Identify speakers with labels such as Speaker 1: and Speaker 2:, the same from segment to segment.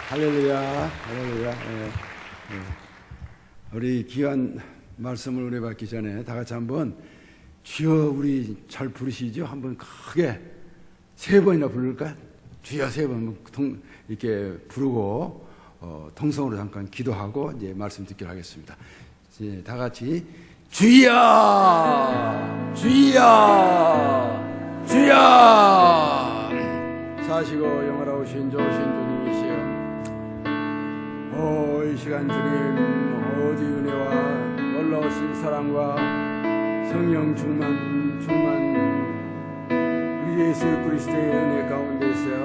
Speaker 1: 할렐루야, 할렐루야. 우리 귀한 말씀을 은혜 받기 전에 다 같이 한번 주여 우리 잘 부르시죠? 한번 크게 3번이나 부를까? 주여 3번 이렇게 부르고 통성으로 잠깐 기도하고 이제 말씀 듣기로 하겠습니다. 이제 다 같이 주여, 주여, 주여. 사시고 영원하신 좋으신 주님이시여, 이 시간 주님 어디 은혜와 놀라우신 사랑과 성령 충만 우리 예수 그리스도의 은혜 가운데 있어요.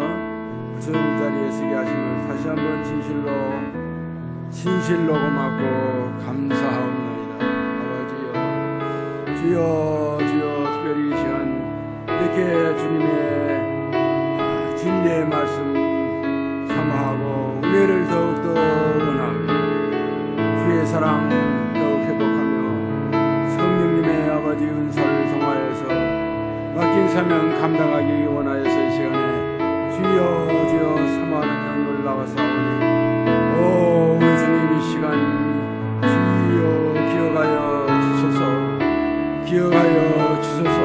Speaker 1: 그 자리에 서게 하심을 다시 한번 진실로 고맙고 감사하옵나이다. 아버지여, 주여 특별히 이 시간 이렇게 주님의 진리의 말씀 사모하고 은혜를 더욱더 원하며 주의 사랑 더욱 회복하며 성령님의 아버지 은사를 성화해서 맡긴 사명 감당하기 원하여서 이 시간에 주여 사모하는 영을 나와사오니 우리 주님 이 시간 주여 기억하여 주소서.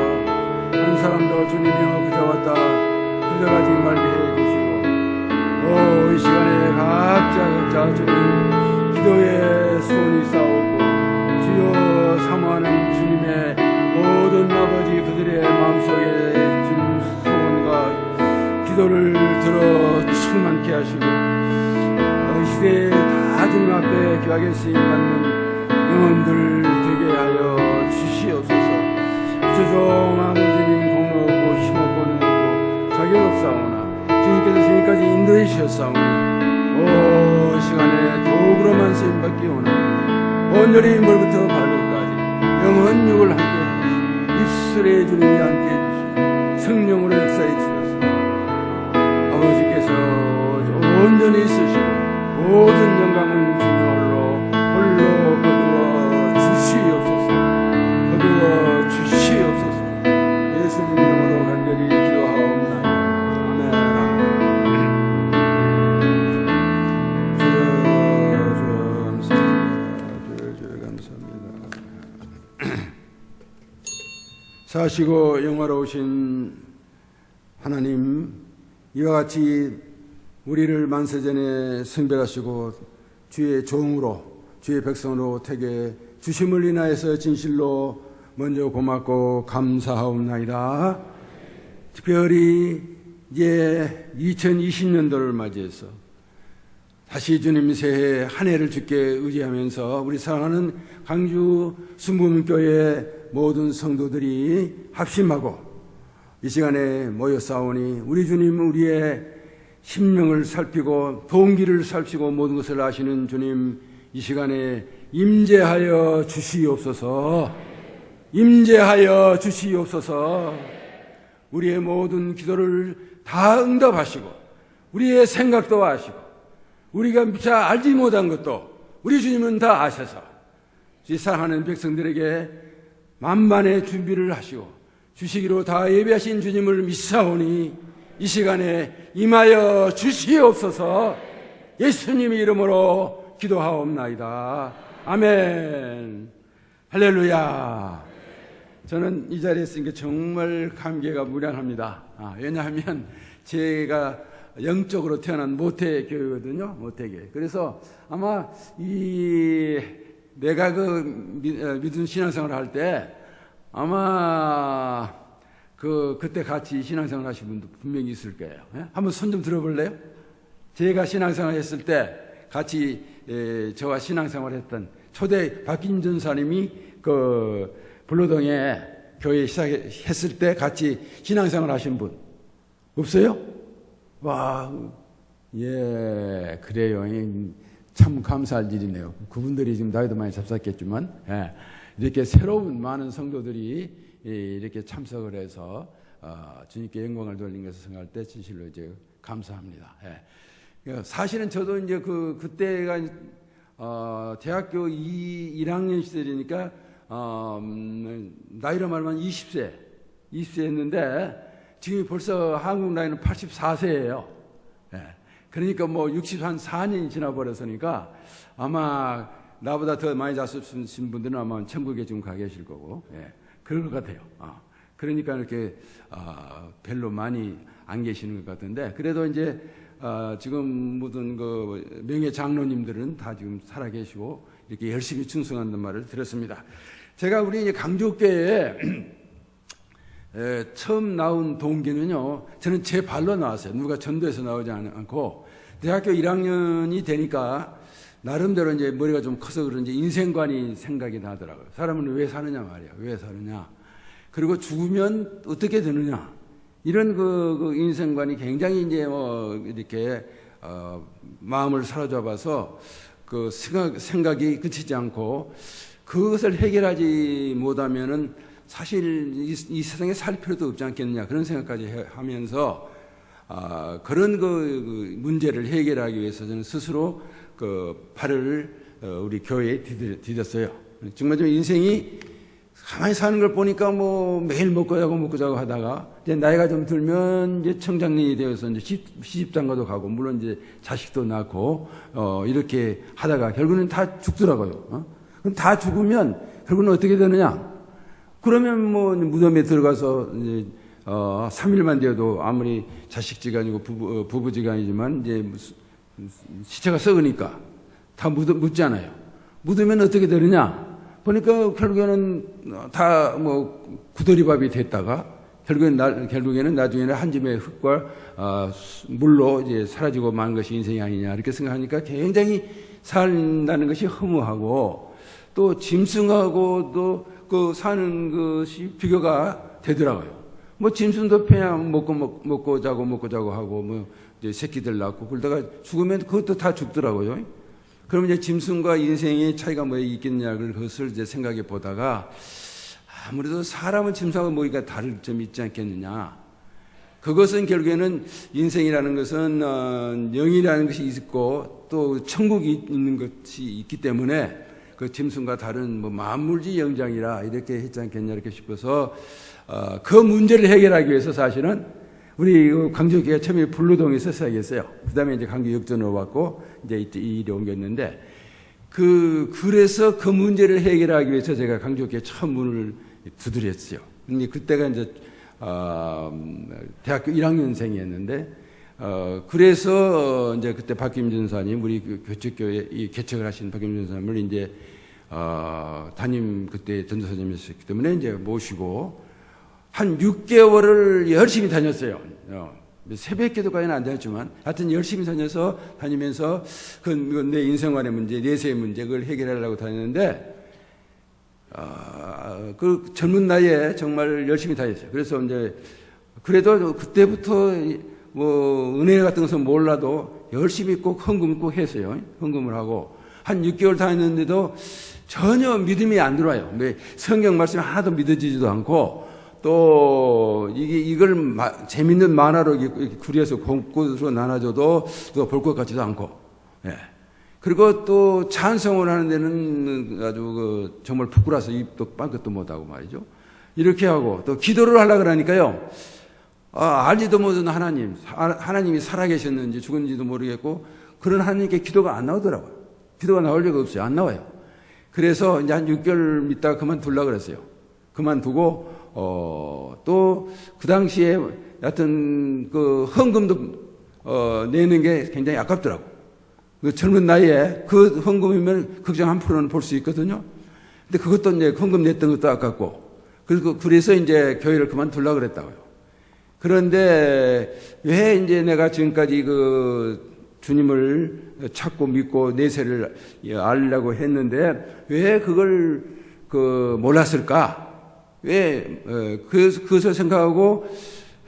Speaker 1: 한 사람도 주님이여 그저 왔다 그저 가지 말게 해주시고 이 시간에 각자 주님 기도의 소원이 싸우고 주여 사모하는 주님의 모든 아버지 그들의 마음속에 주님 소원과 기도를 들어 충만케 하시고 이 시대에 다 주님 앞에 귀하게 쓰임받는 영혼들 되게 하여 주시옵소서. 조종하는 주님 공로없고 힘없고 능없고 자격 없사오나 주님께서 지금까지 인도해 주셨사오니 시간에 도구로만 쓰임받기 원하니 온전히 머리부터 발끝까지 영원 육을 함께 해주시고 입술에 주님이 함께 해주시고 성령으로 역사해 주셔서 아버지께서 온전히 쓰시고 모든 영광은 주님 홀로 거두어 주시옵소서. 예수님 이름으로 간절히 기도하옵나이다. 아멘. 주여 감사합니다. 사시고 영화로우신 하나님, 이와 같이 우리를 만세전에 성별하시고 주의 종으로 주의 백성으로 택해 주심을 인하여서 진실로 먼저 고맙고 감사하옵나이다. 특별히 이제 2020년도를 맞이해서 다시 주님 새해 한 해를 주께 의지하면서 우리 사랑하는 강주 순부문교회 모든 성도들이 합심하고 이 시간에 모여 싸우니 우리 주님 우리의 심령을 살피고 동기를 살피고 모든 것을 아시는 주님 이 시간에 임재하여 주시옵소서. 우리의 모든 기도를 다 응답하시고 우리의 생각도 아시고 우리가 미처 알지 못한 것도 우리 주님은 다 아셔서 이 사랑하는 백성들에게 만반의 준비를 하시고 주시기로 다 예비하신 주님을 믿사오니 이 시간에 임하여 주시옵소서. 예수님 이름으로 기도하옵나이다. 아멘. 할렐루야. 저는 이 자리에 있으니까 정말 감개가 무량합니다. 왜냐하면 제가 영적으로 태어난 모태교회거든요. 모태교회. 그래서 아마 내가 믿은 신앙생활을 할 때 아마 그때 같이 신앙생활 하신 분도 분명히 있을 거예요. 한번 손 좀 들어볼래요? 제가 신앙생활 했을 때 같이 저와 신앙생활 했던 초대 박kim 전사님이 불로동에 교회 시작했을 때 같이 신앙생활 하신 분 없어요? 와, 예, 그래요. 참 감사할 일이네요. 그분들이 지금 나이도 많이 잡쌌겠지만 이렇게 새로운 많은 성도들이 이렇게 참석을 해서 주님께 영광을 돌린 것을 생각할 때 진실로 이제 감사합니다. 사실은 저도 이제 그때가 대학교 1학년 시절이니까 나이로 말하면 20세였는데 지금 벌써 한국 나이는 84세예요. 그러니까 뭐 64년이 지나버렸으니까 아마 나보다 더 많이 자수신 분들은 아마 천국에 지금 가 계실 거고, 예, 그럴 것 같아요. 그러니까 이렇게 별로 많이 안 계시는 것 같은데, 그래도 이제 지금 모든 그 명예 장로님들은 다 지금 살아 계시고 이렇게 열심히 충성한다는 말을 들었습니다. 제가 우리 이제 강조교회에 처음 나온 동기는요, 저는 제 발로 나왔어요. 누가 전도해서 나오지 않고 대학교 1학년이 되니까 나름대로 이제 머리가 좀 커서 그런지 인생관이 생각이 나더라고요. 사람은 왜 사느냐 말이야. 왜 사느냐. 그리고 죽으면 어떻게 되느냐. 이런 그 인생관이 굉장히 이제 이렇게 마음을 사로잡아서 그 생각이 그치지 않고 그것을 해결하지 못하면은 사실 이 세상에 살 필요도 없지 않겠느냐, 그런 생각까지 하면서 그런 그 문제를 해결하기 위해서 저는 스스로 그 발을 우리 교회에 디뎠어요. 정말 좀 인생이 가만히 사는 걸 보니까 뭐 매일 먹고 자고 하다가 이제 나이가 좀 들면 이제 청장년이 되어서 이제 시집장가도 가고 물론 이제 자식도 낳고 이렇게 하다가 결국은 다 죽더라고요. 그럼 다 죽으면 결국은 어떻게 되느냐? 그러면 뭐 무덤에 들어가서 이제 3일만 되어도 아무리 자식지간이고 부부지간이지만 이제 시체가 썩으니까 다 묻잖아요. 묻으면 어떻게 되느냐? 보니까 결국에는 다 뭐 구더리밥이 됐다가 결국에는 나중에는 한 줌의 흙과 물로 이제 사라지고 마는 것이 인생이 아니냐, 이렇게 생각하니까 굉장히 산다는 것이 허무하고 또 짐승하고도 그 사는 것이 비교가 되더라고요. 뭐 짐승도 그냥 먹고 자고 하고 뭐 이제 새끼들 낳고 그러다가 죽으면 그것도 다 죽더라고요. 그럼 이제 짐승과 인생의 차이가 뭐 있겠냐, 그것을 이제 생각해 보다가 아무래도 사람은 짐승하고 뭐가 다를 점이 있지 않겠느냐. 그것은 결국에는 인생이라는 것은 영이라는 것이 있고 또 천국이 있는 것이 있기 때문에 그 짐승과 다른 뭐 만물지 영장이라 이렇게 했지 않겠냐, 이렇게 싶어서 그 문제를 해결하기 위해서 사실은 우리 광주교회가 처음에 불로동에서 시작했어요. 그 다음에 이제 강주 역전으로 왔고 이제 이 일이 옮겼는데 그래서 그 문제를 해결하기 위해서 제가 강주교회 처음 문을 두드렸어요. 근데 그때가 이제 대학교 1학년생이었는데 그래서 이제 그때 박김준 사님, 우리 그 교책교회 이 개척을 하신 박김준 사님을 이제 담임 그때 전도사님이셨기 때문에 이제 모시고 한 6개월을 열심히 다녔어요. 새벽 기도까지는 안 다녔지만 하여튼 열심히 다니면서 내 인생관의 문제, 내세의 문제, 그걸 해결하려고 다녔는데 그 젊은 나이에 정말 열심히 다녔어요. 그래서 이제 그래도 그때부터 뭐 은혜 같은 것은 몰라도 열심히 꼭 헌금 꼭 했어요. 헌금을 하고 한 6개월 다녔는데도 전혀 믿음이 안 들어와요. 성경 말씀이 하나도 믿어지지도 않고 또 이걸 재밌는 만화로 구려서 곳곳으로 나눠줘도 누가 볼 것 같지도 않고, 예. 그리고 또 찬송을 하는 데는 아주 정말 부끄러워서 입도 빵긋도 못하고 말이죠. 이렇게 하고 또 기도를 하려고 그러니까요. 알지도 못하는 하나님이 살아계셨는지 죽은지도 모르겠고 그런 하나님께 기도가 안 나오더라고요. 기도가 나올 리가 없어요. 안 나와요. 그래서 이제 한 6개월 있다가 그만두려고 그랬어요. 그만두고 또 그 당시에 하여튼 그 헌금도 내는 게 굉장히 아깝더라고. 그 젊은 나이에 그 헌금이면 극장 한 프로는 볼 수 있거든요. 근데 그것도 이제 헌금 냈던 것도 아깝고 그래서 이제 교회를 그만두려고 그랬다고요. 그런데 왜 이제 내가 지금까지 그 주님을 찾고 믿고 내세를 알려고 했는데 왜 그걸 몰랐을까? 왜 그것을 생각하고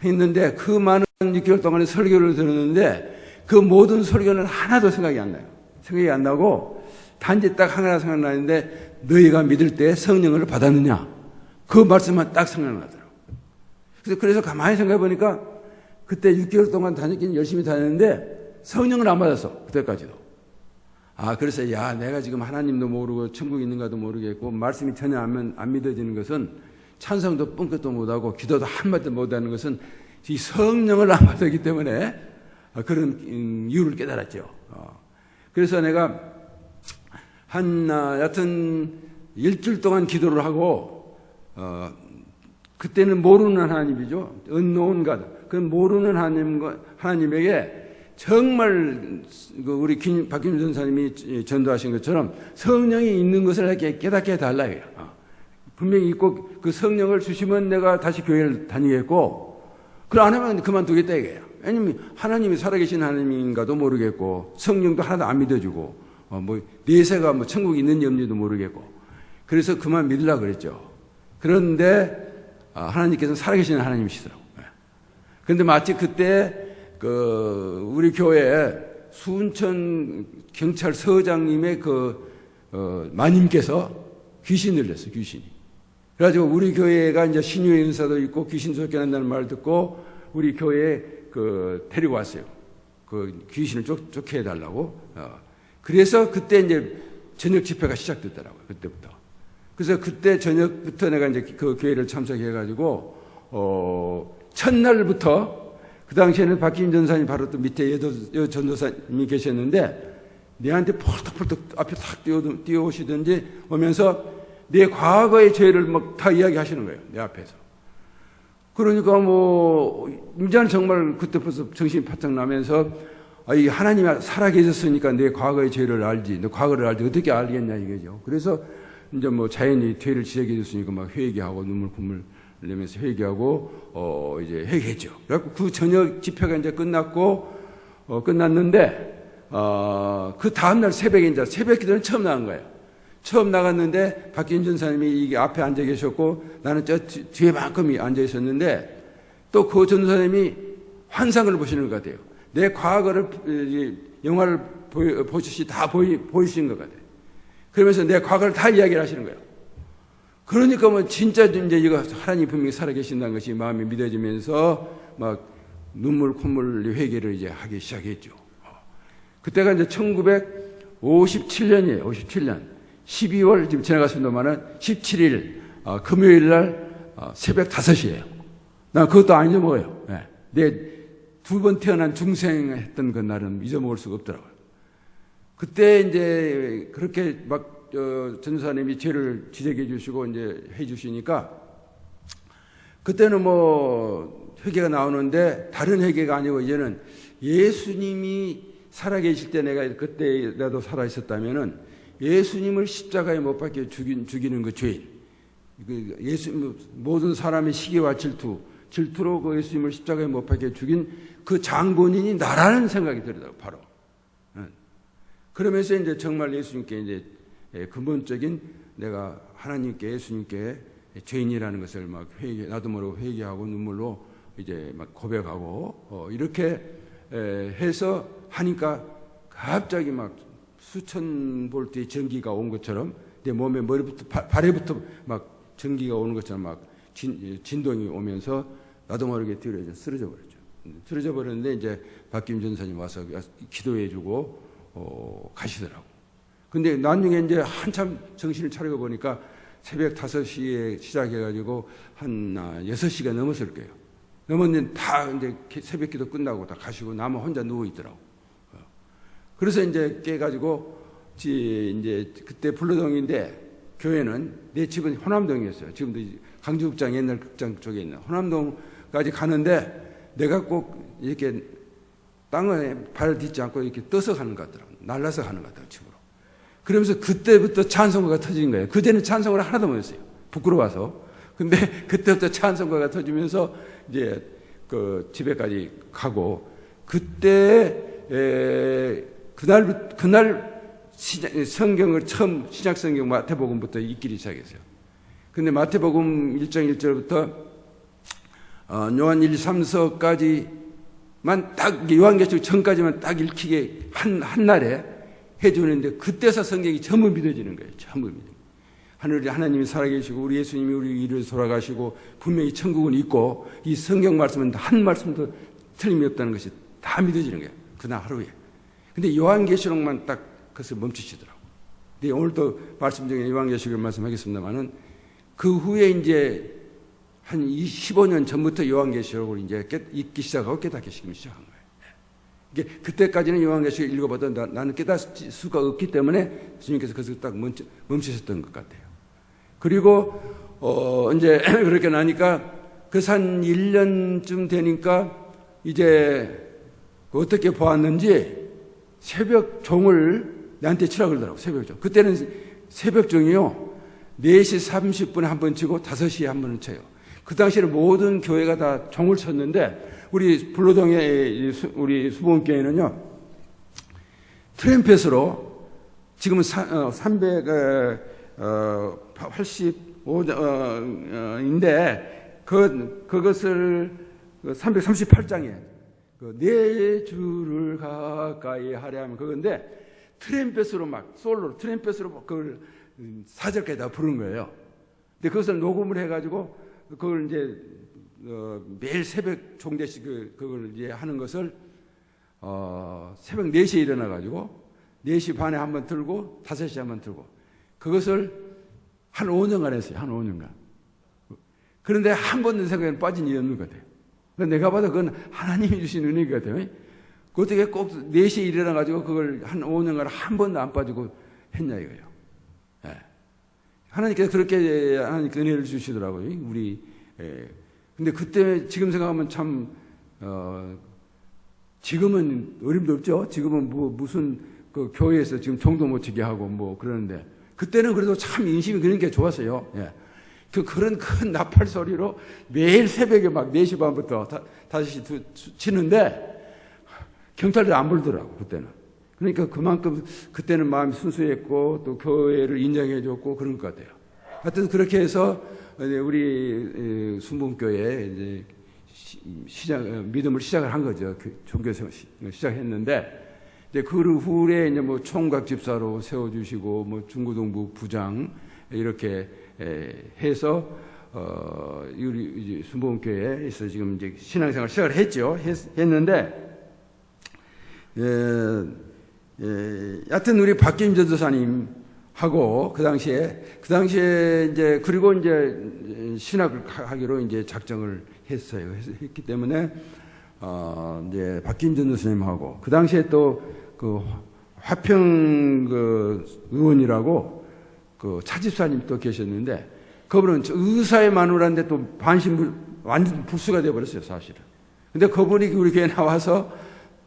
Speaker 1: 했는데 그 많은 6개월 동안에 설교를 들었는데 그 모든 설교는 하나도 생각이 안 나요. 생각이 안 나고 단지 딱 하나 생각나는데 너희가 믿을 때 성령을 받았느냐? 그 말씀만 딱 생각나더라고요. 그래서 가만히 생각해 보니까 그때 6개월 동안 다녔긴 열심히 다녔는데 성령을 안 받았어. 그때까지도. 그래서 내가 지금 하나님도 모르고 천국 있는가도 모르겠고 말씀이 전혀 안 믿어지는 것은 찬성도 뻥끗도 못하고 기도도 한마디도 못하는 것은 이 성령을 안 받았기 때문에 그런 이유를 깨달았죠. 그래서 내가 여튼 일주일 동안 기도를 하고 그때는 모르는 하나님이죠. unknown God. 그 모르는 하나님에게 정말 우리 박김준 전사님이 전도하신 것처럼 성령이 있는 것을 이렇게 깨닫게 해달라 해요. 분명히 있고 그 성령을 주시면 내가 다시 교회를 다니겠고 그걸 안 하면 그만두겠다 이거예요. 왜냐면 하나님이 살아계신 하나님인가도 모르겠고 성령도 하나도 안 믿어주고 내세가 천국에 있는지 없는지도 모르겠고 그래서 그만 믿으려고 그랬죠. 그런데 하나님께서는 살아계신 하나님이시더라고요. 그런데 마치 그때 우리 교회 수은천 경찰서장님의 마님께서 귀신을 들렸어요, 귀신이. 그래가지고 우리 교회가 이제 신유의 은사도 있고 귀신 쫓겨난다는 말 듣고 우리 교회에 데리고 왔어요. 귀신을 쫓겨해달라고. 그래서 그때 이제 저녁 집회가 시작됐더라고요, 그때부터. 그래서 그때 저녁부터 내가 이제 그 교회를 참석해가지고, 첫날부터 그 당시에는 박기임 전사님 바로 또 밑에 전도사님이 계셨는데 내한테 폴떡폴떡 앞에 탁 뛰어오시든지 오면서 내 과거의 죄를 막 다 이야기하시는 거예요. 내 앞에서. 그러니까 이제는 정말 그때 벌써 정신이 바짝 나면서 이 하나님이 살아계셨으니까 내 과거의 죄를 알지, 내 과거를 알지 어떻게 알겠냐 이거죠. 그래서 이제 자연히 죄를 지적해 줬으니까 막 회개하고 눈물 콧물 내면서 회개하고 이제 회개했죠. 그래갖고 그 저녁 집회가 이제 끝났는데 그 다음날 새벽에 이제 새벽 기도는 처음 나간 거예요. 처음 나갔는데 박기임 전사님이 이게 앞에 앉아 계셨고 나는 저 뒤에 만큼이 앉아 있었는데 또 그 전사님이 환상을 보시는 것 같아요. 내 과거를 영화를 보시시 다 보이신 것 같아요. 그러면서 내 과거를 다 이야기를 하시는 거예요. 그러니까 진짜 이제 이거 하나님 분명히 살아계신다는 것이 마음이 믿어지면서 막 눈물 콧물 회개를 이제 하기 시작했죠. 그때가 이제 1957년이에요. 57년 12월 지금 지나갔습니다만은 17일 금요일 날 새벽 5시예요. 난 그것도 안 잊어먹어요. 내 두 번 태어난 중생 했던 그 날은 잊어먹을 수가 없더라고요. 그때 이제 그렇게 막 전도사님이 죄를 지적해 주시고 이제 해 주시니까 그때는 회개가 나오는데 다른 회개가 아니고 이제는 예수님이 살아계실 때 내가 그때 나도 살아 있었다면은 예수님을 십자가에 못 박혀 죽이는 그 죄인, 모든 사람의 시기와 질투로 그 예수님을 십자가에 못 박혀 죽인 그 장본인이 나라는 생각이 들더라고 바로. 그러면서 이제 정말 예수님께 이제 근본적인 내가 하나님께 예수님께 죄인이라는 것을 막 나도 모르고 회개하고 눈물로 이제 막 고백하고 이렇게 해서 하니까 갑자기 막 수천 볼트의 전기가 온 것처럼 내 몸에 머리부터 발에부터 막 전기가 오는 것처럼 막 진동이 오면서 나도 모르게 뒤로 쓰러져 버렸죠. 쓰러져 버렸는데 이제 박기임 전사님 와서 기도해주고 가시더라고. 근데 나중에 이제 한참 정신을 차리고 보니까 새벽 5시에 시작해가지고 한 6시가 넘었을 거예요. 넘었는데 다 이제 새벽 기도 끝나고 다 가시고 나만 혼자 누워 있더라고. 그래서 이제 깨가지고 이제 그때 불로동인데 교회는 내 집은 호남동이었어요. 지금도 강주극장 옛날 극장 쪽에 있는 호남동까지 가는데 내가 꼭 이렇게 땅에 발을 딛지 않고 이렇게 떠서 가는 것 같더라고. 날라서 가는 것 같더라고, 집으로. 그러면서 그때부터 찬송가가 터진 거예요. 그때는 찬송가를 하나도 못했어요. 부끄러워서. 근데 그때부터 찬송가가 터지면서 이제 집에까지 가고 그때 그날 성경을 처음 신약 성경 마태복음부터 읽기 시작했어요. 근데 마태복음 1장 1절부터 요한 1, 3서까지만 딱 요한계시록 전까지만 딱 읽히게 한 날에 해주는데 그때서 성경이 전부 믿어지는 거예요. 전부 믿어요. 하늘에 하나님이 살아계시고 우리 예수님이 우리 위로 돌아가시고 분명히 천국은 있고 이 성경 말씀은 한 말씀도 틀림이 없다는 것이 다 믿어지는 거예요. 그날 하루에. 근데 요한계시록만 딱 그것을 멈추시더라고요. 근데 오늘도 말씀 중에 요한계시록을 말씀하겠습니다만은 그 후에 이제 한 15년 전부터 요한계시록을 이제 읽기 시작하고 깨닫기 시작한 거예요. 그때까지는 요한계시록 읽어봐도 나는 깨달을 수가 없기 때문에 주님께서 거기서 딱 멈추셨던 것 같아요. 그리고 이제 그렇게 나니까 그 한 1년쯤 되니까 이제 어떻게 보았는지 새벽 종을 나한테 치라고 그러더라고. 새벽 종. 그때는 새벽 종이요 4시 30분에 한 번 치고 5시에 한 번을 쳐요. 그 당시에는 모든 교회가 다 종을 쳤는데 우리 불로동의 우리 수봉교회는요 트램펫으로 지금은 385인데 그것을 338장에 네 주를 가까이 하려 하면 그건데 트램펫으로 막 솔로 트램펫으로 그걸 4절까지 다 부른 거예요. 근데 그것을 녹음을 해가지고 그걸 이제 매일 새벽 종대식 그걸 이제 하는 것을 새벽 4시에 일어나가지고 4시 반에 한번 들고 5시에 한번 들고 그것을 한 5년간 했어요. 한 5년간. 그런데 한 번도 생각에 빠진 일이 없는 것 같아요. 내가 봐도 그건 하나님이 주신 은혜 같아요. 어떻게 꼭 4시에 일어나가지고 그걸 한 5년간 한 번도 안 빠지고 했냐 이거예요. 예. 하나님께서 그렇게 하나님께 은혜를 주시더라고요. 우리 근데 그때 지금 생각하면 참 지금은 어림도 없죠. 지금은 무슨 그 교회에서 지금 종도 못 치게 하고 뭐 그러는데 그때는 그래도 참 인심이 그런 게 좋았어요. 예. 그런 큰 나팔 소리로 매일 새벽에 막 4시 반부터 5시 치는데 경찰들이 안 불더라고 그때는. 그러니까 그만큼 그때는 마음이 순수했고 또 교회를 인정해 줬고 그런 것 같아요. 하여튼 그렇게 해서 우리 순복음교회에 이제 믿음을 시작을 한 거죠. 종교생활 시작했는데 이제 그 후에 이제 뭐 총각 집사로 세워주시고 뭐 중고등부 부장 이렇게 해서 우리 순복음교회에서 지금 이제 신앙생활 시작을 했죠. 했는데 하여튼 우리 박기임 전도사님 하고 그 당시에 이제 그리고 이제 신학을 하기로 이제 작정을 했어요. 했기 때문에 이제 박기임 전도사님하고 그 당시에 또 그 화평 그 의원이라고 그 차집사님 또 계셨는데 그분은 의사의 마누라인데 또 완전 불수가 되어버렸어요 사실은. 근데 그분이 우리 교회 나와서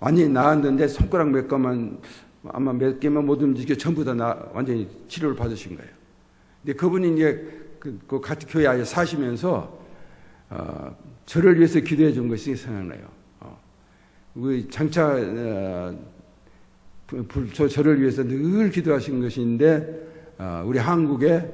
Speaker 1: 완전히 나았는데 손가락 몇 개만 아마 몇 개만 못 움직여 전부 다 완전히 치료를 받으신 거예요. 근데 그분이 이제 그 같은 교회 아예 사시면서 저를 위해서 기도해 준 것이 생각나요. 우리 장차 저를 위해서 늘 기도하신 것인데 우리 한국의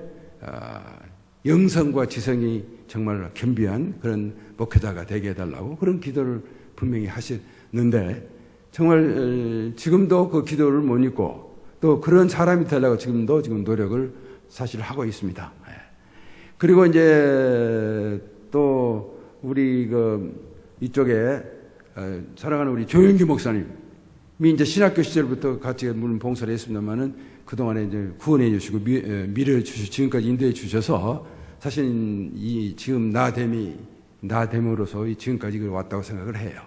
Speaker 1: 영성과 지성이 정말 겸비한 그런 목회자가 되게 해달라고 그런 기도를 분명히 하셨는데 정말 지금도 그 기도를 못 잊고 또 그런 사람이 되려고 지금 노력을 사실 하고 있습니다. 그리고 이제 또 우리 이쪽에 사랑하는 우리 조영기 목사님이 이제 신학교 시절부터 같이 물론 봉사를 했습니다만은 그동안에 이제 구원해 주시고 미래를 주시고 지금까지 인도해 주셔서 사실 지금 나됨으로써 지금까지 왔다고 생각을 해요.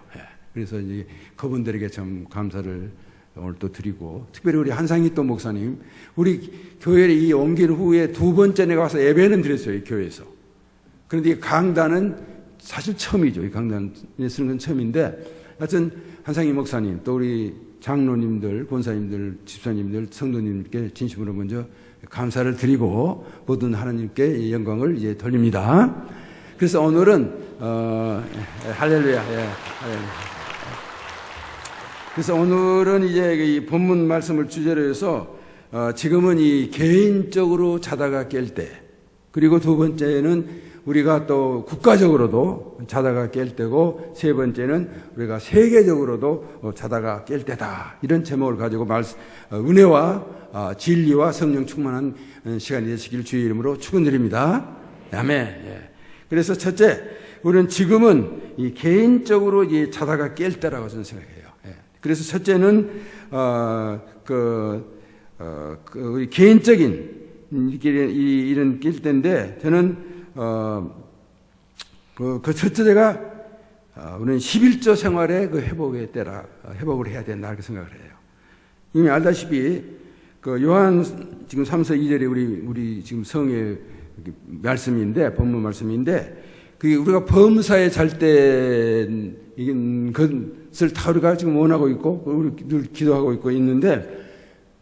Speaker 1: 그래서 이제 그분들에게 참 감사를 오늘 또 드리고 특별히 우리 한상희 또 목사님 우리 교회에 옮긴 후에 2번째 내가 와서 예배는 드렸어요. 이 교회에서. 그런데 이 강단은 사실 처음이죠. 이 강단에 쓰는 건 처음인데 하여튼 한상희 목사님 또 우리 장로님들, 권사님들, 집사님들, 성도님께 진심으로 먼저 감사를 드리고 모든 하나님께 영광을 이제 돌립니다. 그래서 오늘은 할렐루야. 할렐루야. 그래서 오늘은 이제 이 본문 말씀을 주제로 해서 지금은 이 개인적으로 자다가 깰 때, 그리고 두 번째는 우리가 또 국가적으로도 자다가 깰 때고, 세 번째는 우리가 세계적으로도 자다가 깰 때다. 이런 제목을 가지고 은혜와 진리와 성령 충만한 시간이 되시길 주의 이름으로 축원드립니다. 아멘. 그래서 첫째, 우리는 지금은 이 개인적으로 이 자다가 깰 때라고 저는 생각해요. 그래서 첫째는 우리 개인적인 이런 깰 때인데, 저는 그 첫째가 우리는 11조 생활의 그 회복의 때라, 회복을 해야 된다, 이렇게 생각을 해요. 이미 알다시피, 그 요한 지금 3서 2절에 우리 지금 성의 말씀인데, 본문 말씀인데, 그 우리가 범사에 잘 때, 이건 것을 다 우리가 지금 원하고 있고, 우리 늘 기도하고 있고 있는데,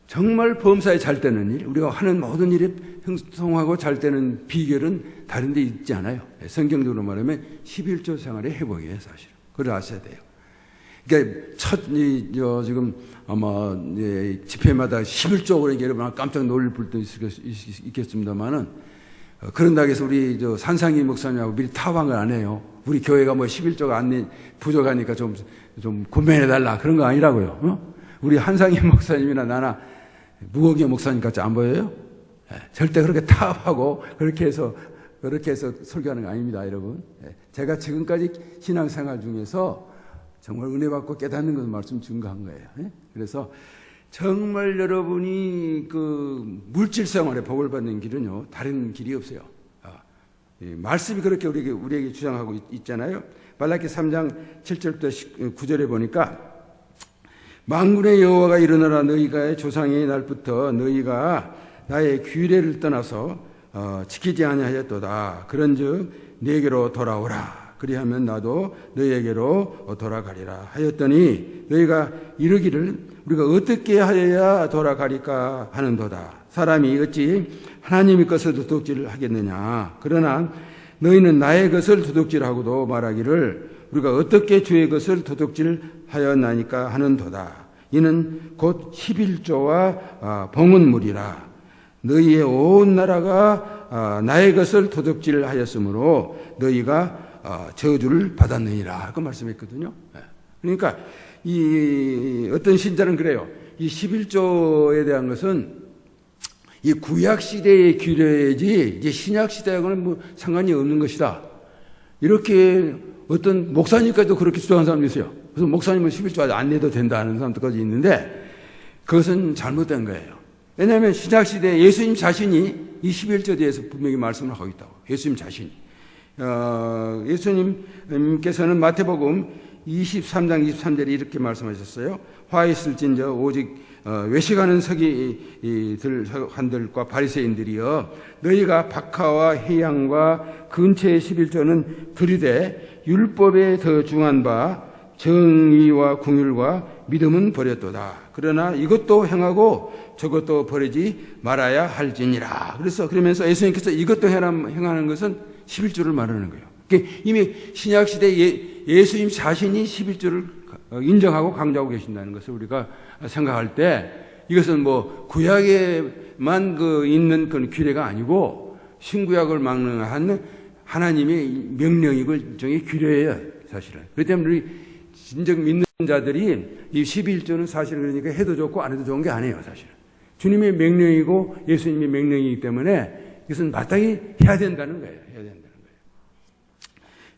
Speaker 1: 정말 범사에 잘 되는 일, 우리가 하는 모든 일이 형성하고 잘 되는 비결은 다른 데 있지 않아요. 성경적으로 말하면 11조 생활의 회복이에요, 사실. 그걸 아셔야 돼요. 그러니까 지금 아마 집회마다 11조 그러니까 여러분 깜짝 놀랄 분도 있겠습니다만은, 그런다고 해서 우리 산상희 목사님하고 미리 타방을 안 해요. 우리 교회가 뭐 11조가 부족하니까 좀 고민해달라. 그런 거 아니라고요. 어? 우리 한상희 목사님이나 나나 무거기의 목사님 같이 안 보여요? 절대 그렇게 타협하고 그렇게 해서 설교하는 거 아닙니다, 여러분. 제가 지금까지 신앙생활 중에서 정말 은혜 받고 깨닫는 것을 말씀 증거한 거예요. 그래서 정말 여러분이 그 물질 생활에 복을 받는 길은요, 다른 길이 없어요. 말씀이 그렇게 우리에게 주장하고 있잖아요. 말라기 3장 7절부터 9절에 보니까 만군의 여호와가 일어나라. 너희가 조상의 날부터 너희가 나의 규례를 떠나서 지키지 아니하였도다. 그런즉 내게로 돌아오라. 그리하면 나도 너희에게로 돌아가리라 하였더니 너희가 이르기를 우리가 어떻게 하여야 돌아가리까 하는도다. 사람이 어찌 하나님의 것을 도둑질 하겠느냐. 그러나 너희는 나의 것을 도둑질하고도 말하기를 우리가 어떻게 주의 것을 도둑질하였나니까 하는도다. 이는 곧 11조와 봉헌물이라. 너희의 온 나라가 나의 것을 도둑질하였으므로 너희가 저주를 받았느니라. 그 말씀했거든요. 그러니까 이 어떤 신자는 그래요. 이 11조에 대한 것은 이 구약 시대의 규례이지 이제 신약 시대하고는 뭐 상관이 없는 것이다. 이렇게 어떤 목사님까지도 그렇게 주장하는 사람도 있어요. 그래서 목사님은 11조 안 내도 된다는 사람들까지 있는데 그것은 잘못된 거예요. 왜냐하면 신약 시대에 예수님 자신이 이 11조에 대해서 분명히 말씀을 하고 있다고. 예수님 자신이. 예수님께서는 마태복음 23장 23절에 이렇게 말씀하셨어요. 화 있을진저 오직 외식하는 서기들과 바리새인들이여 너희가 박하와 해양과 근처의 11조는 들이되 율법에 더 중한 바 정의와 궁율과 믿음은 버렸도다. 그러나 이것도 행하고 저것도 버리지 말아야 할지니라. 그러면서 예수님께서 이것도 행하는 것은 11조를 말하는 거예요. 그러니까 이미 신약시대 예수님 자신이 11조를 인정하고 강조하고 계신다는 것을 우리가 생각할 때 이것은 뭐 구약에만 있는 그런 규례가 아니고 신구약을 망라한 하나님의 명령이고 일종의 규례예요, 사실은. 그렇기 때문에 우리 진정 믿는 자들이 이 11조는 사실 그러니까 해도 좋고 안 해도 좋은 게 아니에요, 사실은. 주님의 명령이고 예수님의 명령이기 때문에 이것은 마땅히 해야 된다는 거예요. 해야 된다는 거예요.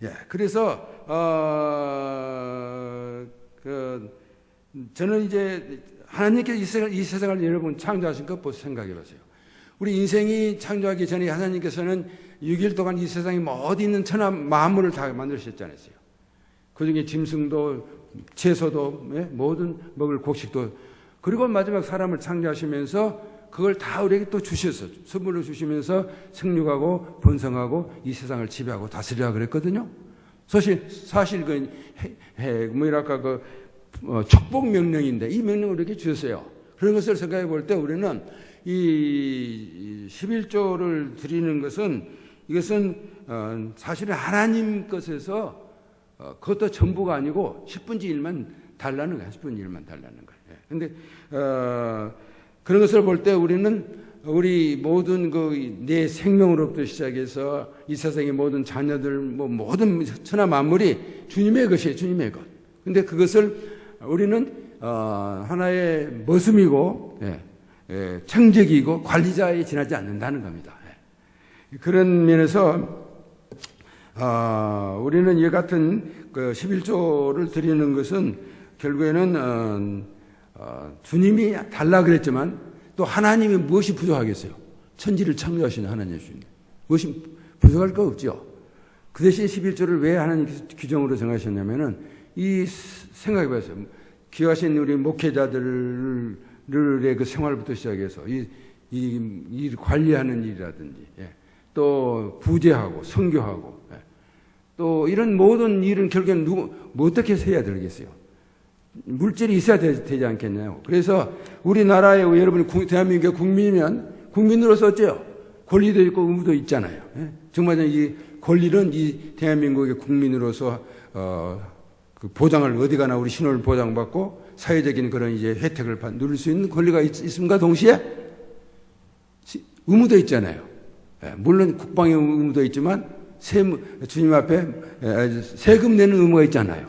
Speaker 1: 예, 그래서 저는 이제 하나님께서 이 세상을 여러분 창조하신 것 생각해 보세요. 우리 인생이 창조하기 전에 하나님께서는 6일 동안 이 세상에 어디 있는 천하 만물을 다 만드셨잖아요. 그 중에 짐승도 채소도 모든 먹을 곡식도 그리고 마지막 사람을 창조하시면서 그걸 다 우리에게 또 주셨어. 선물로 주시면서 생육하고 번성하고 이 세상을 지배하고 다스리라 그랬거든요. 사실 축복 명령인데 이 명령을 이렇게 주셨어요. 그런 것을 생각해 볼 때 우리는 이 11조를 드리는 것은 이것은 사실은 하나님 것에서 그것도 전부가 아니고 10분의 1만 달라는 거예요. 10분의 1만 달라는 거예요. 근데 그런 것을 볼 때 우리는 우리 모든 내 생명으로부터 시작해서 이 세상의 모든 자녀들 모든 천하 만물이 주님의 것이에요. 주님의 것. 근데 그것을 우리는 하나의 머슴이고 청직이고 관리자에 지나지 않는다는 겁니다. 그런 면에서 우리는 이 같은 11조를 드리는 것은 결국에는 주님이 달라 그랬지만 또 하나님이 무엇이 부족하겠어요? 천지를 창조하시는 하나님 주님. 무엇이 부족할 거 없죠. 그 대신 11조를 왜 하나님께서 규정으로 정하셨냐면은 생각해 보세요. 귀하신 우리 목회자들의 그 생활부터 시작해서 이 관리하는 일이라든지, 예. 또 부제하고 선교하고, 예. 또 이런 모든 일은 결국엔 뭐 어떻게 해야 되겠어요? 물질이 있어야 되지 않겠냐고. 그래서 우리나라에 여러분 대한민국의 국민이면 국민으로서 어째요? 권리도 있고 의무도 있잖아요. 예? 정말 이 권리는 이 대한민국의 국민으로서 그 보장을 어디 가나 우리 신원을 보장받고 사회적인 그런 이제 혜택을 누릴 수 있는 권리가 있음과 동시에 의무도 있잖아요. 예, 물론 국방의 의무도 있지만 주님 앞에 세금 내는 의무가 있잖아요.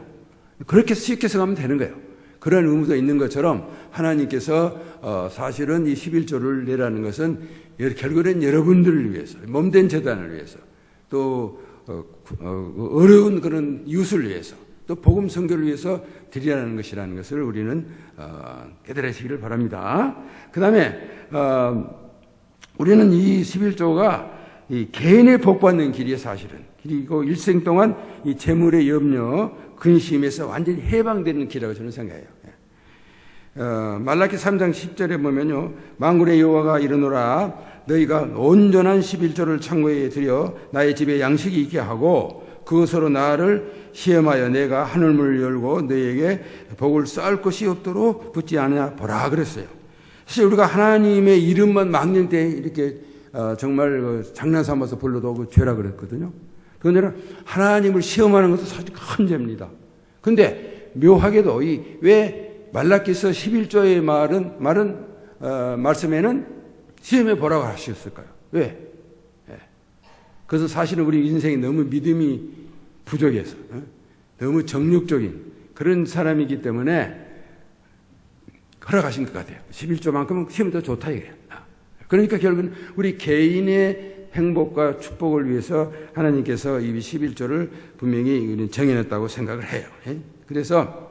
Speaker 1: 그렇게 쉽게 생각하면 되는 거예요. 그런 의무도 있는 것처럼 하나님께서 사실은 이 11조를 내라는 것은 결국은 여러분들을 위해서, 몸된 재단을 위해서, 또 어려운 그런 이웃을 위해서, 또 복음 선교를 위해서 드리라는 것이라는 것을 우리는 깨달으시기를 바랍니다. 그 다음에 우리는 이 11조가 이 개인의 복받는 길이에요, 사실은. 그리고 일생 동안 이 재물의 염려, 근심에서 완전히 해방되는 길이라고 저는 생각해요. 말라기 3장 10절에 보면요, 만군의 여호와가 이르노라, 너희가 온전한 11조를 창고에 들여 나의 집에 양식이 있게 하고 그것으로 나를 시험하여 내가 하늘문을 열고 너희에게 복을 쌓을 것이 없도록 붙지 않으냐 보라 그랬어요. 사실 우리가 하나님의 이름만 막는 때 이렇게 정말 장난 삼아서 불러도 죄라 그랬거든요. 그런데 하나님을 시험하는 것도 사실 큰 죄입니다. 근데 묘하게도 왜 말라기서 11조의 말씀에는 시험해 보라고 하셨을까요? 왜? 그래서 사실은 우리 인생이 너무 믿음이 부족해서 너무 정욕적인 그런 사람이기 때문에 허락하신 것 같아요. 11조만큼은 시험이 더 좋다 이거예요. 그러니까 결국은 우리 개인의 행복과 축복을 위해서 하나님께서 이 11조를 분명히 정해놨다고 생각을 해요. 그래서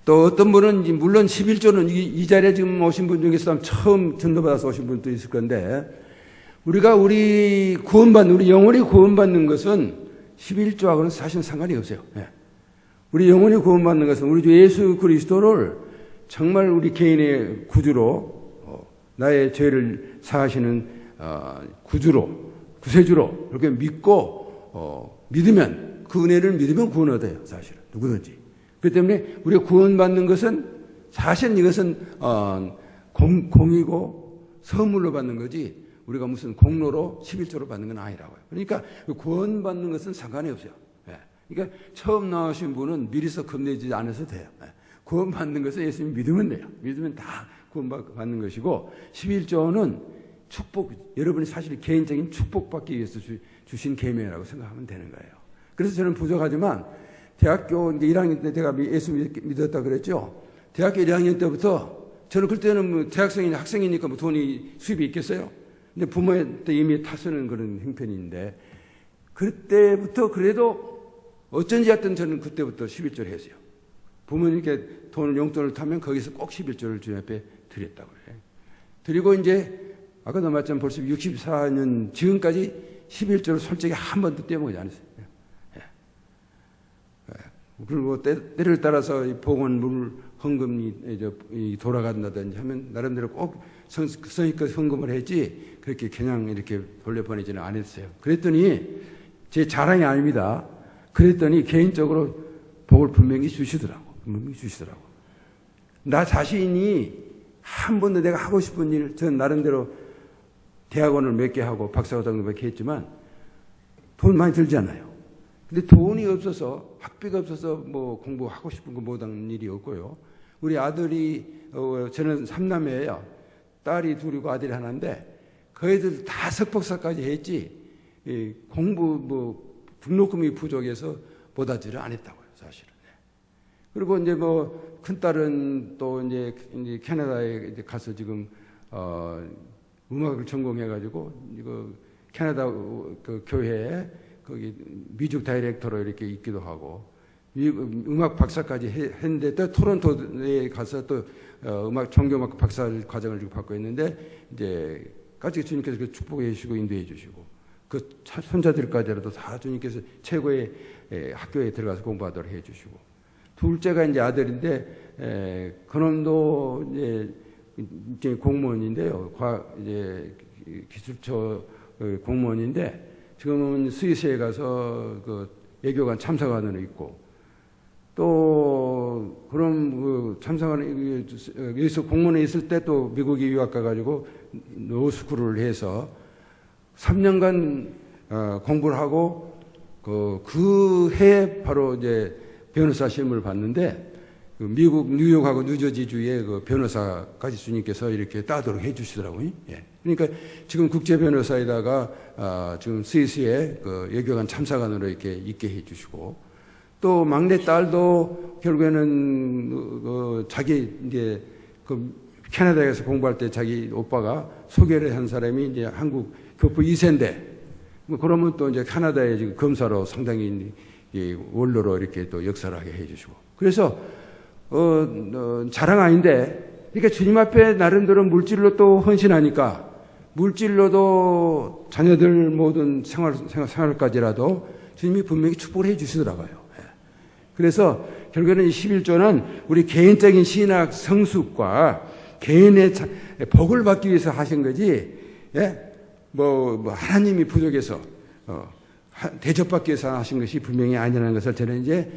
Speaker 1: 또 어떤 분은 물론 11조는 이 자리에 지금 오신 분 중에서 처음 전도받아서 오신 분도 있을 건데 우리 영혼이 구원받는 것은 11조하고는 사실 상관이 없어요. 우리 영혼이 구원받는 것은 우리 주 예수 그리스도를 정말 우리 개인의 구주로 나의 죄를 사하시는 구세주로 그렇게 믿고 믿으면 그 은혜를 믿으면 구원 얻어요. 사실은 누구든지. 그렇기 때문에 우리가 구원받는 것은 사실 이것은 공이고 선물로 받는 거지 우리가 무슨 공로로 11조로 받는 건 아니라고요. 그러니까 구원받는 것은 상관이 없어요. 그러니까 처음 나오신 분은 미리서 겁내지 않아서 돼요. 구원받는 것은 예수님 믿으면 돼요. 믿으면 다 구원받는 것이고 11조는 축복, 여러분이 사실 개인적인 축복받기 위해서 주신 계명이라고 생각하면 되는 거예요. 그래서 저는 부족하지만 대학교 이제 1학년 때 제가 예수 믿었다 그랬죠. 대학교 1학년 때부터 저는 그때는 뭐 대학생이나 학생이니까 뭐 돈이 수입이 있겠어요. 근데 부모한테 이미 타쓰는 그런 형편인데 그때부터 그래도 어쩐지 하여튼 저는 그때부터 11조를 했어요. 부모님께 용돈을 타면 거기서 꼭 11조를 주님 앞에 드렸다고 그래요. 그리고 이제 아까도 말했지만 벌써 64년 지금까지 11조를 솔직히 한 번도 떼먹지 않았어요. 그리고 때를 따라서 복원물 헌금이 돌아간다든지 하면 나름대로 꼭 성의껏 헌금을 했지 그렇게 그냥 이렇게 돌려보내지는 않았어요. 그랬더니 제 자랑이 아닙니다. 그랬더니 개인적으로 복을 분명히 주시더라고. 나 자신이 한 번도 내가 하고 싶은 일, 전 나름대로 대학원을 몇 개 하고 박사과정도 몇 개 했지만 돈 많이 들잖아요. 근데 돈이 없어서 학비가 없어서 뭐 공부하고 싶은 거 못하는 일이 없고요. 우리 아들이 저는 3남매예요. 딸이 둘이고 아들이 하나인데 그 애들 다 석박사까지 했지 공부 뭐 등록금이 부족해서 못하지를 않았다고요, 사실은. 그리고 이제 뭐 큰딸은 또 이제 캐나다에 이제 가서 지금 음악을 전공해가지고 이거 캐나다 그 교회에 거기 뮤직 다이렉터로 이렇게 있기도 하고 음악 박사까지 했는데 또 토론토에 가서 또 음악 종교음악 박사 과정을 지금 받고 있는데 이제 까지 주님께서 그 축복해 주시고 인도해 주시고 그 손자들까지라도 다 주님께서 최고의 학교에 들어가서 공부하도록 해주시고, 둘째가 이제 아들인데 그놈도 이제 공무원인데요. 이제 기술처 공무원인데 지금은 스위스에 가서 그 외교관 참사관으로 있고, 또 그럼 그 참사관 여기서 공무원에 있을 때 또 미국에 유학 가가지고 로스쿨을 해서 3년간 공부를 하고 그 해에 바로 이제 변호사 시험을 봤는데, 그 미국 뉴욕하고 뉴저지주의 그 변호사까지 주님께서 이렇게 따도록 해주시더라고요. 예. 그러니까 지금 국제 변호사에다가 지금 스위스의 그 외교관 참사관으로 이렇게 있게 해주시고, 또 막내 딸도 결국에는 자기 이제 그 캐나다에서 공부할 때 자기 오빠가 소개를 한 사람이 이제 한국 교포 2세인데, 뭐 그러면 또 이제 캐나다에 지금 검사로 상당히 원로로 이렇게 또 역사를 하게 해주시고, 그래서 자랑 아닌데, 그러니까 주님 앞에 나름대로 물질로 또 헌신하니까 물질로도 자녀들 모든 생활까지라도 주님이 분명히 축복을 해 주시더라고요. 그래서 결국에는 이 11조는 우리 개인적인 신학 성숙과 개인의 복을 받기 위해서 하신 거지, 예? 뭐 하나님이 부족해서 대접받기 위해서 하신 것이 분명히 아니라는 것을 저는 이제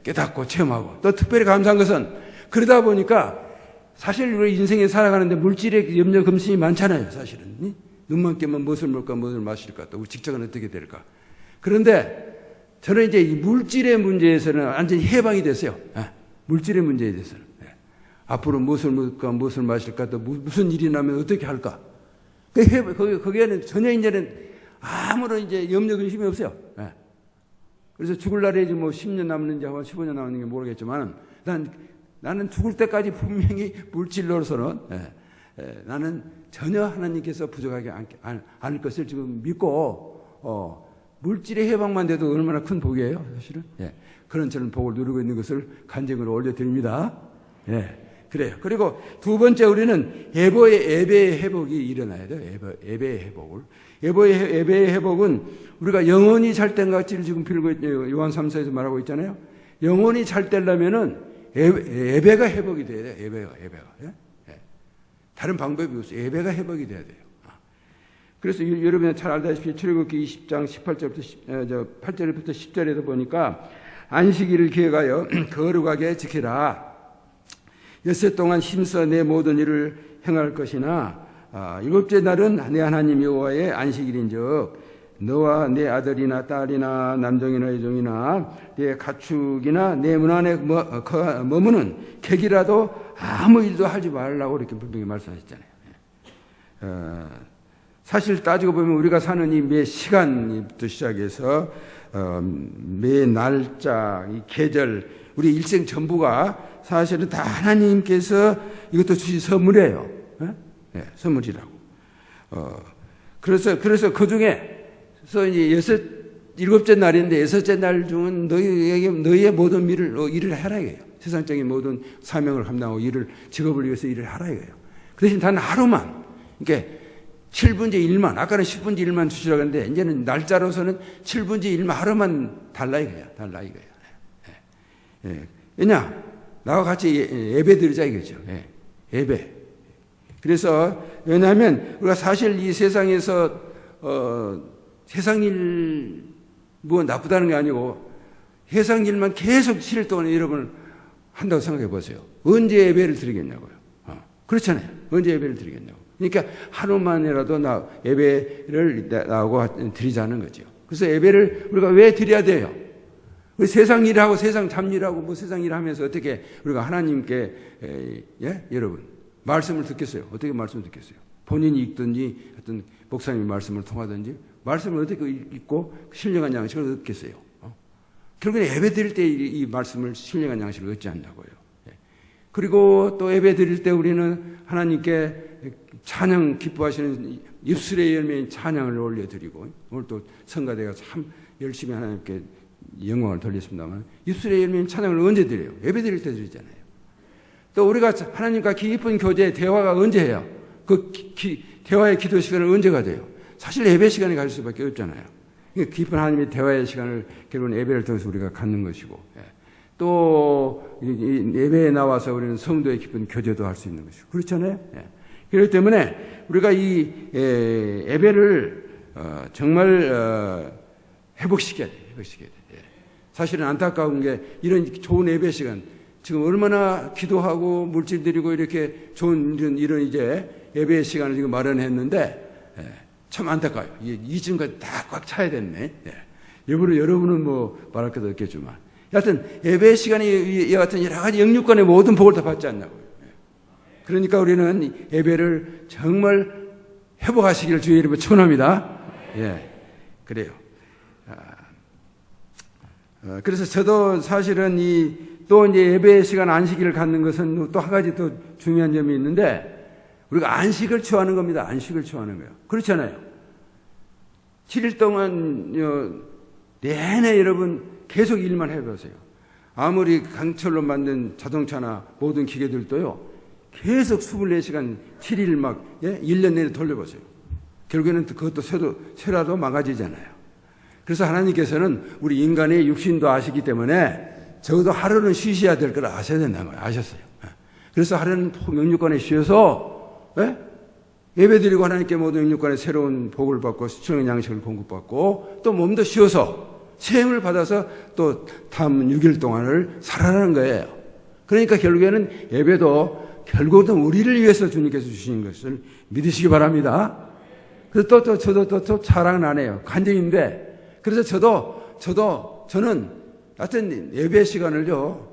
Speaker 1: 깨닫고 체험하고, 또 특별히 감사한 것은 그러다 보니까 사실 우리 인생에 살아가는데 물질의 염려 금심이 많잖아요. 사실은 눈만 깨면 무엇을 먹을까 무엇을 마실까, 또 우리 직장은 어떻게 될까. 그런데 저는 이제 이 물질의 문제에서는 완전히 해방이 됐어요. 물질의 문제에 대해서는. 앞으로 무엇을 먹을까 무엇을 마실까, 또 무슨 일이 나면 어떻게 할까. 거기에는 전혀 이제는 아무런 이제 염려 근심이 없어요. 그래서 죽을 날에 이제 뭐 10년 남는지 15년 남는지 모르겠지만, 나는 죽을 때까지 분명히 물질로서는 나는 전혀 하나님께서 부족하게 않을 것을 지금 믿고, 물질의 해방만 돼도 얼마나 큰 복이에요, 사실은. 그런 저는 복을 누리고 있는 것을 간증으로 올려드립니다. 그래요. 그리고 두 번째, 우리는 예배의 회복이 일어나야 돼요. 예배의 회복을. 예배의 회복은 우리가 영혼이 잘 땐 같이 지금 빌고 있죠. 요한 3서에서 말하고 있잖아요. 영혼이 잘 되려면은 예배가 회복이 돼야 돼요. 예배가. 다른 방법이 없어요. 예배가 회복이 돼야 돼요. 그래서 여러분이 잘 알다시피 출애굽기 20장 8절부터 10절에도 보니까 안식일을 기억하여 거룩하게 지키라. 엿새 동안 힘써 내 모든 일을 행할 것이나 일곱째 날은 내 하나님 여호와의 안식일인즉 너와 내 아들이나 딸이나 남종이나 여종이나 내 가축이나 내 문 안에 머무는 객이라도 아무 일도 하지 말라고 이렇게 분명히 말씀하셨잖아요. 사실 따지고 보면 우리가 사는 이 매 시간부터 시작해서 매 날짜, 이 계절, 우리 일생 전부가 사실은 다 하나님께서 이것도 주신 선물이에요. 선물이라고. 그래서 그 중에서 이제 일곱째 날인데 여섯째 날 중은 너희의 모든 일을 하라 이거예요. 세상적인 모든 사명을 감당하고 직업을 위해서 일을 하라 이거예요. 그 대신 단 하루만, 그러니까 7분의 1만, 아까는 10분의 1만 주시라고 했는데, 이제는 날짜로서는 7분의 1만 하루만 달라 이거예요. 왜냐? 나와 같이 예배 드리자 이거죠. 예배. 그래서, 왜냐하면, 우리가 사실 이 세상에서, 세상 일, 뭐 나쁘다는 게 아니고, 세상 일만 계속 7일 동안 여러분을 한다고 생각해 보세요. 언제 예배를 드리겠냐고요. 그렇잖아요. 언제 예배를 드리겠냐고. 그러니까 하루만이라도 예배를 나오고 드리자는 거죠. 그래서 예배를 우리가 왜 드려야 돼요? 우리 세상 일하고 세상 잡일하고 뭐 세상 일하면서 어떻게 우리가 하나님께 여러분 말씀을 듣겠어요? 어떻게 말씀을 듣겠어요? 본인이 읽든지 어떤 목사님의 말씀을 통하든지 말씀을 어떻게 읽고 신령한 양식을 얻겠어요? 결국에 예배 드릴 때 이 말씀을 신령한 양식을 얻지 않냐고요. 그리고 또 예배 드릴 때 우리는 하나님께 찬양 기뻐하시는 입술의 열매인 찬양을 올려드리고, 오늘 또 성가대가 참 열심히 하나님께 영광을 돌렸습니다만, 입술의 열매인 찬양을 언제 드려요? 예배 드릴 때 드리잖아요. 또 우리가 하나님과 깊은 교제, 대화가 언제 해요? 그 대화의 기도 시간을 언제 가져요? 사실 예배 시간이 가질 수밖에 없잖아요. 깊은 하나님의 대화의 시간을 결국은 예배를 통해서 우리가 갖는 것이고, 또 예배에 나와서 우리는 성도의 깊은 교제도 할 수 있는 것이고, 그렇잖아요. 그렇기 때문에 우리가 이 예배를 정말 회복시켜야 돼요. 회복시켜야 돼요. 사실은 안타까운 게 이런 좋은 예배 시간, 지금 얼마나 기도하고 물질 드리고 이렇게 좋은 이런 이제 예배 시간을 지금 마련했는데, 참 안타까워요. 이쯤까지 다 꽉 차야 됐네. 여러분은 뭐 말할 것도 없겠지만, 여하튼 예배 시간이 여하튼 여러 가지 영육간의 모든 복을 다 받지 않냐고요. 그러니까 우리는 예배를 정말 회복하시기를 주의 이름으로 축원합니다. 그래요. 그래서 저도 사실은 또 이제 예배 시간 안식일을 갖는 것은 또 한 가지 또 중요한 점이 있는데, 우리가 안식을 취하는 겁니다. 안식을 취하는 거예요. 그렇잖아요. 7일 동안 내내 여러분 계속 일만 해보세요. 아무리 강철로 만든 자동차나 모든 기계들도요, 계속 24시간 7일 막 1년 내내 돌려보세요. 결국에는 그것도 쇠라도 망가지잖아요. 그래서 하나님께서는 우리 인간의 육신도 아시기 때문에 적어도 하루는 쉬셔야 될 걸 아셔야 된다는 거예요. 아셨어요. 그래서 하루는 영육간에 쉬어서 예배 드리고 하나님께 모든 영육간에 새로운 복을 받고 수천의 양식을 공급받고 또 몸도 쉬어서 세임을 받아서 또 다음 6일 동안을 살아라는 거예요. 그러니까 결국에는 예배도 결국은 우리를 위해서 주님께서 주신 것을 믿으시기 바랍니다. 그래서 저도 자랑은 안 해요. 간증인데, 그래서 저는 하여튼 예배 시간을요,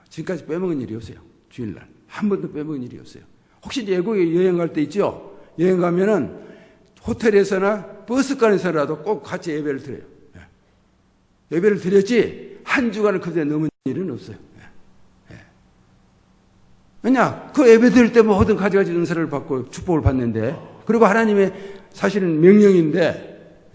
Speaker 1: 지금까지 빼먹은 일이 없어요. 주일날. 한 번도 빼먹은 일이 없어요. 혹시 외국에 여행 갈 때 있죠? 여행 가면은 호텔에서나 버스간에서라도 꼭 같이 예배를 드려요. 예배를 드렸지, 한 주간을 그때 넘은 일은 없어요. 왜냐? 그 예배 드릴 때 모든 가지가지 은사를 받고 축복을 받는데, 그리고 하나님의 사실은 명령인데,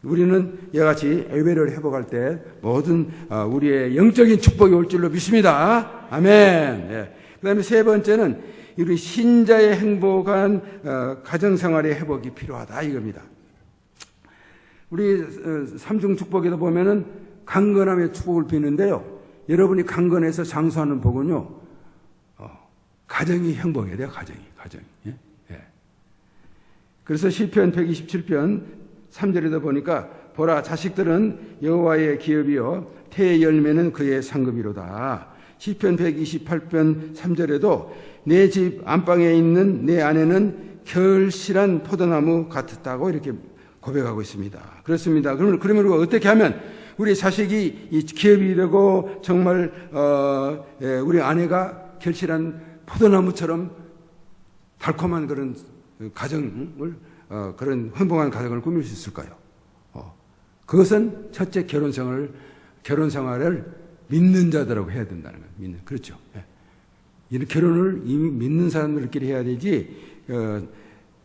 Speaker 1: 우리는 이와 같이 예배를 회복할 때 모든 우리의 영적인 축복이 올 줄로 믿습니다. 아멘. 그 다음에 세 번째는 우리 신자의 행복한 가정생활의 회복이 필요하다 이겁니다. 우리 삼중 축복에도 보면은 강건함의 축복을 비는데요. 여러분이 강건해서 장수하는 복은요, 가정이 행복해야 돼요. 가정이. 그래서 시편 127편 3절에도 보니까, 보라, 자식들은 여호와의 기업이요 태의 열매는 그의 상급이로다. 시편 128편 3절에도 내 집 안방에 있는 내 아내는 결실한 포도나무 같았다고 이렇게 고백하고 있습니다. 그렇습니다. 그러면 우리가 어떻게 하면 우리 자식이 이 기업이 되고 정말 우리 아내가 결실한 포도나무처럼 달콤한 그런 가정을 그런 행복한 가정을 꾸밀 수 있을까요? 그것은 첫째 결혼 생활을 믿는 자들하고 해야 된다는 거예요. 그렇죠. 이런 결혼을 이미 믿는 사람들끼리 해야 되지,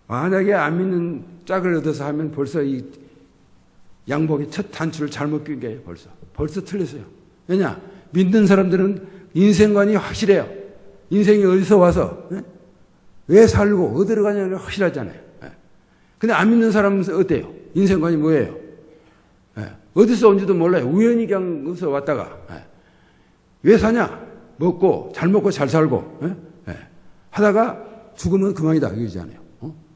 Speaker 1: 만약에 안 믿는 짝을 얻어서 하면 벌써 이 양복의 첫 단추를 잘못 낀 게 벌써 틀렸어요. 왜냐? 믿는 사람들은 인생관이 확실해요. 인생이 어디서 와서, 왜 살고, 어디로 가냐는 확실하잖아요. 근데 안 믿는 사람은 어때요? 인생관이 뭐예요? 어디서 온지도 몰라요. 우연히 그냥 어디서 왔다가. 왜 사냐? 잘 먹고 잘 살고, 하다가 죽으면 그만이다. 이러잖아요.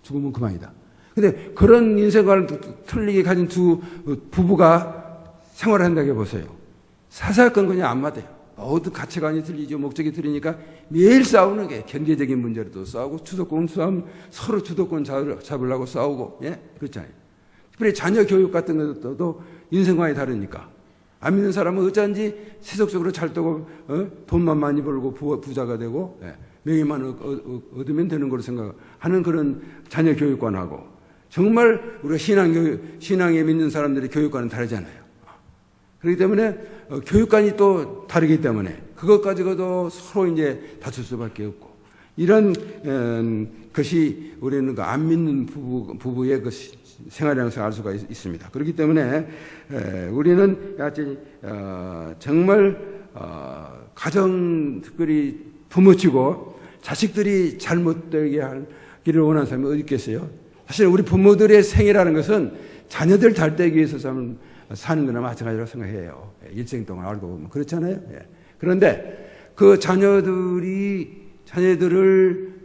Speaker 1: 죽으면 그만이다. 근데 그런 인생관을 틀리게 가진 두 부부가 생활을 한다고 해보세요. 사사건 그냥 안 맞아요. 모두 가치관이 틀리죠. 목적이 틀리니까 매일 싸우는 게 경제적인 문제로도 싸우고, 주도권 싸움, 서로 주도권 잡으려고 싸우고, 그렇잖아요. 특별히 자녀 교육 같은 것도 인생관이 다르니까. 안 믿는 사람은 어쩐지 세속적으로 잘 되고, 돈만 많이 벌고 부자가 되고, 명예만 얻으면 되는 걸로 생각하는 그런 자녀 교육관하고, 정말 우리가 신앙에 믿는 사람들의 교육관은 다르잖아요. 그렇기 때문에 교육관이 또 다르기 때문에 그것 가지고도 서로 이제 다툴 수밖에 없고, 이런 것이 우리는 안 믿는 부부의 그 생활 양상을 알 수가 있습니다. 그렇기 때문에 우리는 정말 가정, 특별히 부모치고 자식들이 잘못되게 할 되기를 원하는 사람이 어디 있겠어요? 사실 우리 부모들의 생애라는 것은 자녀들 잘 되기 위해서 사는 거나 마찬가지라고 생각해요. 일생 동안 알고 보면. 그렇잖아요. 그런데 그 자녀들을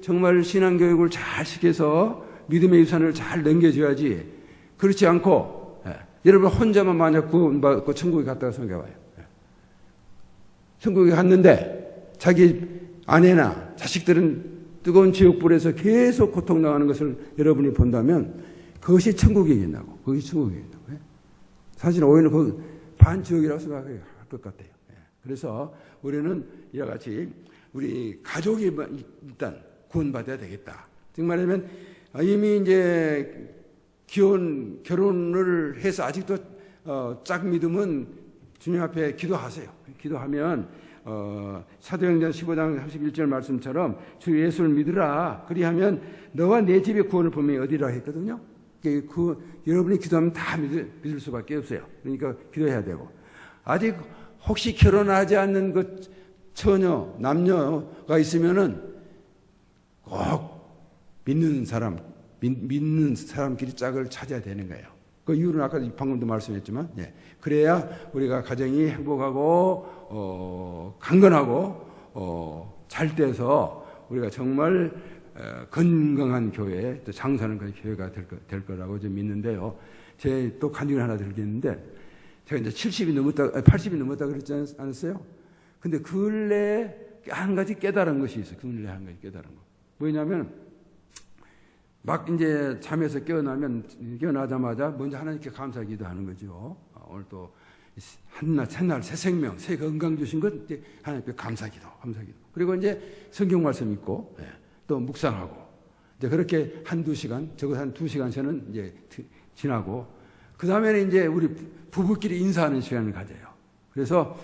Speaker 1: 정말 신앙교육을 잘 시켜서 믿음의 유산을 잘 넘겨줘야지. 그렇지 않고, 여러분 혼자만 만약 구원받고 천국에 갔다고 생각해봐요. 천국에 갔는데 자기 아내나 자식들은 뜨거운 지옥불에서 계속 고통당하는 것을 여러분이 본다면 그것이 천국이겠냐고. 그것이 천국이겠냐고. 사실 오히려 그 반지옥이라고 생각할 것 같아요. 그래서 우리는 이와 같이 우리 가족이 일단 구원받아야 되겠다. 즉 말하면 이미 이제 결혼을 해서 아직도 짝 믿으면 주님 앞에 기도하세요. 기도하면 사도행전 15장 31절 말씀처럼 주 예수를 믿으라. 그리하면 너와 내 집의 구원을 분명히 얻으리라 했거든요. 여러분이 기도하면 다 믿을 수밖에 없어요. 그러니까 기도해야 되고, 아직 혹시 결혼하지 않는 그 처녀, 남녀가 있으면은 꼭 믿는 사람끼리 짝을 찾아야 되는 거예요. 그 이유는 아까 방금도 말씀했지만, 그래야 우리가 가정이 행복하고, 강건하고, 잘 돼서 우리가 정말 건강한 교회, 또 장사하는 그런 교회가 될 거라고 좀 믿는데요. 제 또 간증을 하나 드리겠는데, 제가 이제 80이 넘었다 그랬지 않았어요? 근데 근래에 한 가지 깨달은 것이 있어요. 근래에 한 가지 깨달은 거. 뭐냐면, 막 이제 잠에서 깨어나자마자 먼저 하나님께 감사 기도하는 거죠. 오늘 또 새날 새 생명, 새 건강 주신 것 하나님께 감사 기도. 그리고 이제 성경 말씀 읽고, 또 묵상하고, 이제 그렇게 한두 시간, 적어도 한 2시간 전은 이제 지나고, 그 다음에는 이제 우리 부부끼리 인사하는 시간을 가져요. 그래서,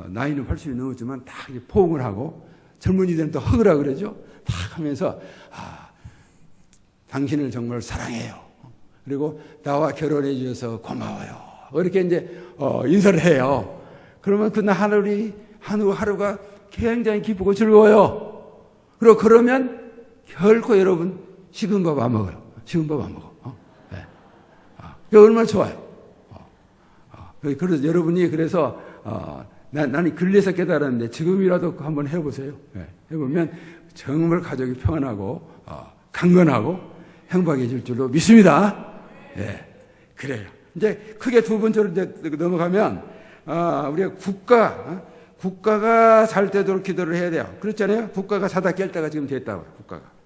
Speaker 1: 나이는 80이 넘었지만 딱 포옹을 하고, 젊은이들은 또 허그라 그러죠. 딱 하면서, 당신을 정말 사랑해요. 그리고 나와 결혼해 주셔서 고마워요. 이렇게 이제, 인사를 해요. 그러면 그 하루가 굉장히 기쁘고 즐거워요. 그리고 그러면 결코 여러분 식은 밥 안 먹어요. 그게 얼마나 좋아요. 그래서 여러분이 나는 근래에서 깨달았는데 지금이라도 한번 해보세요. 해보면 정말 가족이 평안하고 강건하고 행복해질 줄로 믿습니다. 그래요. 이제 크게 두 번째로 이제 넘어가면 우리가 국가가 잘 되도록 기도를 해야 돼요. 그렇잖아요. 국가가 자다 깰 때가 지금 됐다고. 국가가.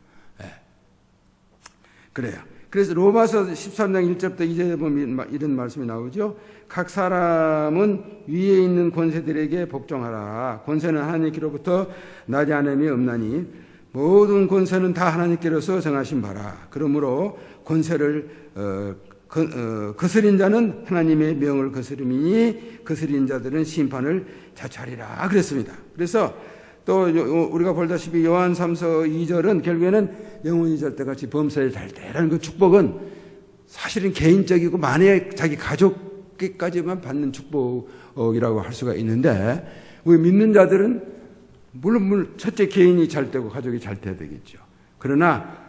Speaker 1: 그래요. 그래서 로마서 13장 1절부터 2절에 보면 이런 말씀이 나오죠. 각 사람은 위에 있는 권세들에게 복종하라. 권세는 하나님께로부터 나지 않음이 없나니 모든 권세는 다 하나님께로서 정하신 바라. 그러므로 권세를 거스린 자는 하나님의 명을 거스름이니 거스린 자들은 심판을 자초하리라 그랬습니다. 그래서 또 우리가 볼다시피 요한 3서 2절은 결국에는 영원히 절대같이 범사에 잘 때라는 그 축복은 사실은 개인적이고 만약에 자기 가족까지만 받는 축복이라고 할 수가 있는데, 우리 믿는 자들은 물론 첫째 개인이 잘 되고 가족이 잘 돼야 되겠죠. 그러나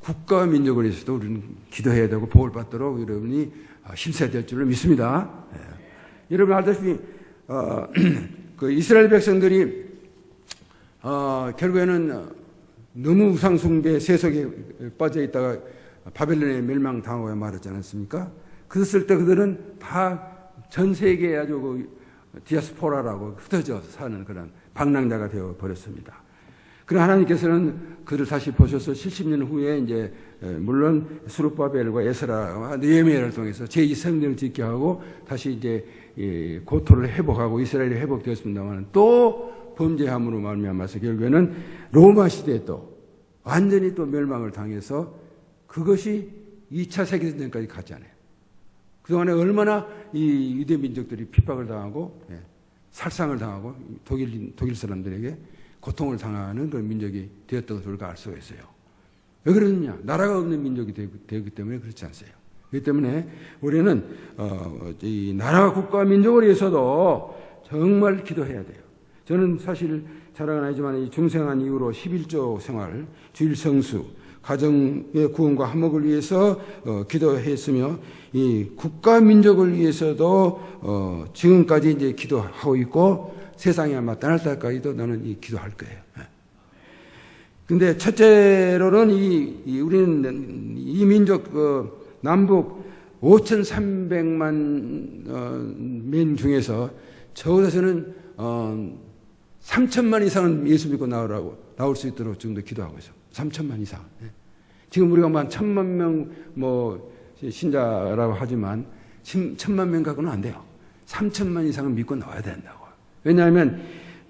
Speaker 1: 국가와 민족을 위해서도 우리는 기도해야 되고 복을 받도록 여러분이 힘써야 될 줄로 믿습니다. 여러분 알다시피 그 이스라엘 백성들이 결국에는 너무 우상숭배 세속에 빠져 있다가 바벨론에 멸망당하고 말했지 않습니까? 그랬을 때 그들은 다 전 세계에 아주 그 디아스포라라고 흩어져 사는 그런 방랑자가 되어 버렸습니다. 그러나 하나님께서는 그를 다시 보셔서 70년 후에 이제 물론 스룹바벨과 에스라와 느헤미야를 통해서 제2성전을 짓게 하고 다시 이제 고토를 회복하고 이스라엘이 회복되었습니다만 또 범죄함으로 말미암아서 결국에는 로마 시대에 또 완전히 또 멸망을 당해서 그것이 2차 세계대전까지 갔잖아요. 그동안에 얼마나 이 유대 민족들이 핍박을 당하고 살상을 당하고 독일 사람들에게 고통을 당하는 그런 민족이 되었던 것을 우리가 알 수가 있어요. 왜 그러느냐? 나라가 없는 민족이 되기 때문에 그렇지 않어요. 그렇기 때문에 우리는 이 나라와 국가와 민족을 위해서도 정말 기도해야 돼요. 저는 사실 자랑은 아니지만 이 중생한 이후로 11조 생활, 주일 성수, 가정의 구원과 화목을 위해서 기도했으며 이 국가 민족을 위해서도 지금까지 이제 기도하고 있고 세상에 아마 떠날 때까지도 나는 기도할 거예요. 근데 첫째로는 우리는 이 민족 남북 5,300만 명 중에서 적어서는 3천만 이상은 예수 믿고 나올 수 있도록 정도 기도하고 있어요. 3천만 이상. 지금 우리가 한 1,000만 명 신자라고 하지만 1,000만 명 갖고는 안 돼요. 3천만 이상은 믿고 나와야 된다고. 왜냐하면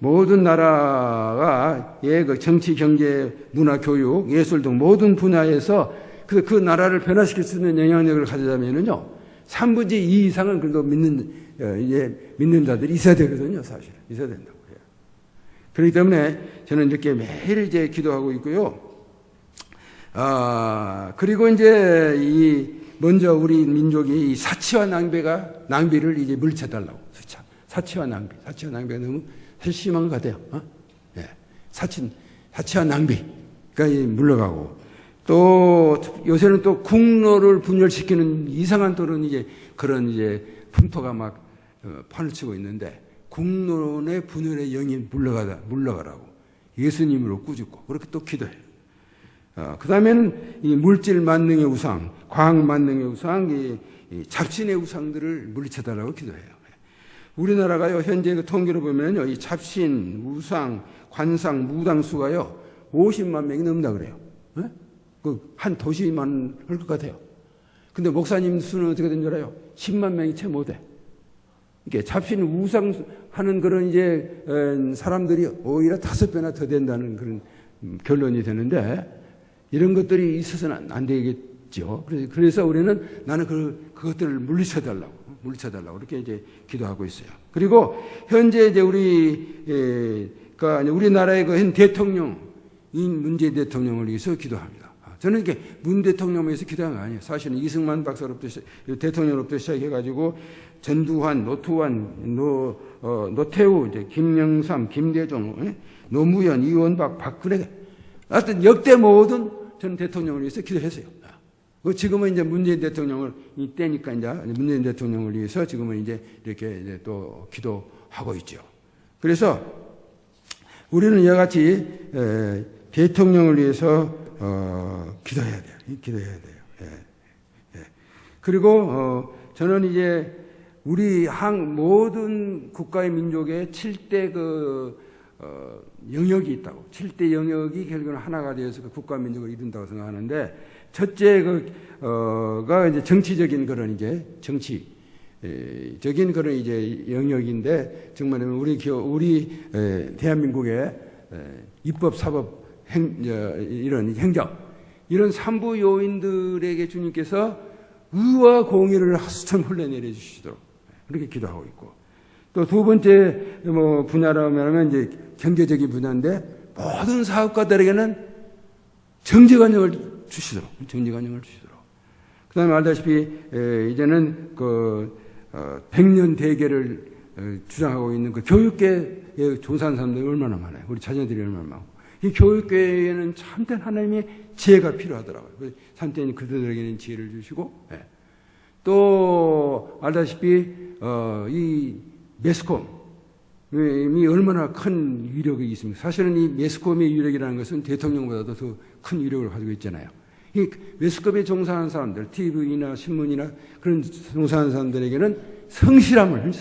Speaker 1: 모든 나라가 그 정치, 경제, 문화, 교육, 예술 등 모든 분야에서 그 나라를 변화시킬 수 있는 영향력을 가지려면은요, 3분의 2 이상은 그래도 믿는 자들이 있어야 되거든요, 사실은. 있어야 된다고 해요. 그렇기 때문에 저는 이렇게 매일 이제 기도하고 있고요. 그리고 이제 먼저 우리 민족이 이 사치와 낭비를 이제 물리쳐달라고. 사치와 낭비가 너무 심한 것 같아요. 예. 사치와 낭비가 물러가고, 또 요새는 또 국로를 분열시키는 이상한 또는 그런 풍토가 막 판을 치고 있는데, 국론의 분열의 영이 물러가라고 예수님으로 꾸짖고 그렇게 또 기도해요. 그 다음에는 이 물질 만능의 우상, 과학 만능의 우상, 이 잡신의 우상들을 물리쳐달라고 기도해요. 우리나라가요, 현재 그 통계를 보면요, 이 잡신, 우상, 관상, 무당 수가요, 50만 명이 넘는다 그래요. 한 도시만 할 것 같아요. 근데 목사님 수는 어떻게 된 줄 알아요? 10만 명이 채 못 해. 이게 잡신, 우상 하는 그런 사람들이 오히려 5배나 더 된다는 그런 결론이 되는데, 이런 것들이 있어서는 안 되겠죠. 그래서 우리는 나는 그것들을 물리쳐달라고 이렇게 기도하고 있어요. 그리고 현재 우리나라의 현 대통령, 문재인 대통령을 위해서 기도합니다. 저는 이게 문 대통령을 위해서 기도한 거 아니에요. 사실은 이승만 박사로부터 대통령으로부터 시작해가지고 전두환, 노투환, 노태우, 김영삼, 김대중, 노무현, 이원박, 박근혜, 하여튼 역대 모든 전 대통령을 위해서 기도했어요. 지금은 이제 문재인 대통령을 때니까 이제 문재인 대통령을 위해서 지금은 이렇게 또 기도하고 있죠. 그래서 우리는 이와 같이 대통령을 위해서 기도해야 돼요. 그리고 저는 이제 우리 모든 국가의 민족의 7대 영역이 있다고. 7대 영역이 결국은 하나가 되어서 국가 민족을 이룬다고 생각하는데, 첫째가 이제 정치적인 그런 정치적인 그런 영역인데, 정말 우리 대한민국의 입법, 사법, 이런 행정, 이런 삼부 요인들에게 주님께서 의와 공의를 하수처럼 흘러내려 주시도록 그렇게 기도하고 있고, 또 두 번째 분야라고 하면 이제 경제적인 분야인데, 모든 사업가들에게는 정제관념을 주시도록. 그 다음에 알다시피 이제는 100년 대계를 주장하고 있는 교육계에 종사하는 사람들이 얼마나 많아요. 우리 자녀들이 얼마나 많고. 이 교육계에는 참된 하나님의 지혜가 필요하더라고요. 참된 그들에게는 지혜를 주시고, 또 알다시피 이 매스컴이 얼마나 큰 위력이 있습니까? 사실은 이 매스컴의 위력이라는 것은 대통령보다도 더 큰 위력을 가지고 있잖아요. 이 매스컴에 종사하는 사람들, TV나 신문이나 그런 종사하는 사람들에게는 성실함을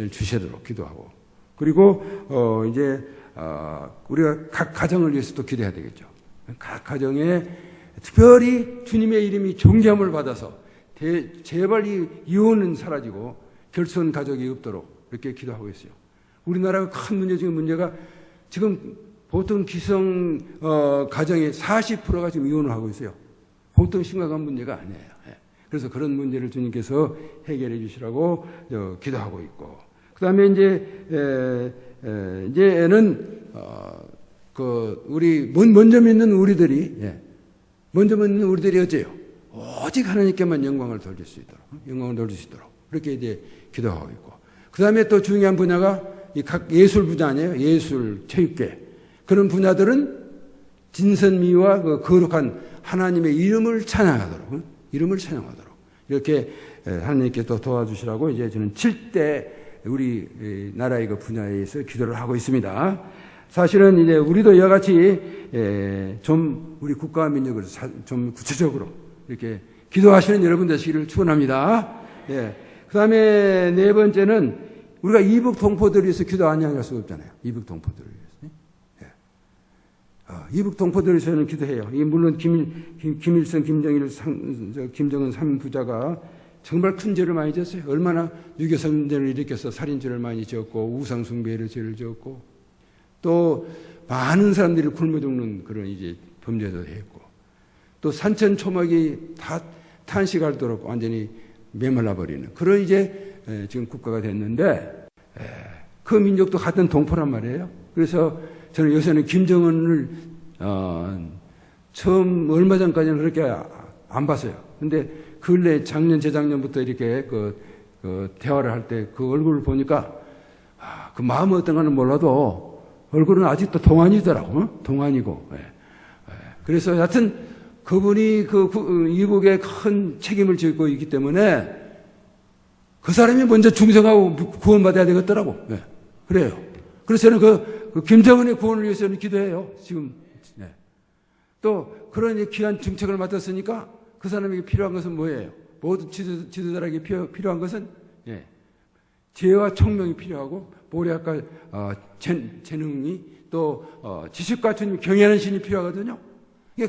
Speaker 1: 주시도록 기도하고, 그리고 우리가 각 가정을 위해서도 기도해야 되겠죠. 각 가정에 특별히 주님의 이름이 존귀함을 받아서 제발 이 이혼은 사라지고 결손 가족이 없도록 이렇게 기도하고 있어요. 우리나라가 큰 문제 중에 문제가 지금 보통 기성 가정의 40%가 지금 이혼을 하고 있어요. 보통 심각한 문제가 아니에요. 그래서 그런 문제를 주님께서 해결해 주시라고 기도하고 있고, 그 다음에 이제는 우리 먼저 믿는 우리들이 어째요? 오직 하나님께만 영광을 돌릴 수 있도록 그렇게 기도하고 있고, 그 다음에 또 중요한 분야가 각 예술 분야 아니에요? 예술, 체육계. 그런 분야들은 진선미와 그 거룩한 하나님의 이름을 찬양하도록, 이름을 찬양하도록 이렇게 하나님께 또 도와주시라고 이제 저는 7대 우리 나라의 그 분야에서 기도를 하고 있습니다. 사실은 이제 우리도 이와 같이 좀 우리 국가와 민족을 좀 구체적으로 이렇게 기도하시는 여러분 되시기를 축원합니다. 예. 그 다음에 네 번째는 우리가 이북 동포들을 위해서 기도 안 할 수 없잖아요. 이북 동포들을 위해서. 예. 이북 동포들을 위해서는 기도해요. 물론 김일성, 김정은 3부자가 정말 큰 죄를 많이 졌어요. 얼마나 6.25 전쟁을 일으켜서 살인죄를 많이 지었고 우상숭배를 죄를 지었고 또 많은 사람들이 굶어 죽는 그런 이제 범죄도 했고 또 산천 초막이 다 탄식할 도록 완전히 메말라 버리는 그런 이제 지금 국가가 됐는데 그 민족도 같은 동포란 말이에요. 그래서 저는 요새는 김정은을 처음 얼마 전까지는 그렇게 안 봤어요. 근데 근래 작년 재작년부터 이렇게 그 대화를 할 때 그 얼굴을 보니까 그 마음은 어떤가는 몰라도 얼굴은 아직도 동안이더라고. 동안이고. 그래서 여하튼 그분이 이북에 큰 책임을 지고 있기 때문에 그 사람이 먼저 중생하고 구원받아야 되겠더라고. 그래요. 그래서 저는 그 김정은의 구원을 위해서는 기도해요. 지금. 또 그런 귀한 중책을 맡았으니까 그 사람에게 필요한 것은 뭐예요? 모든 지도자에게 필요한 것은 지혜와 총명이 필요하고 모략과 재능이 또 지식과 주님 경외하는 신이 필요하거든요.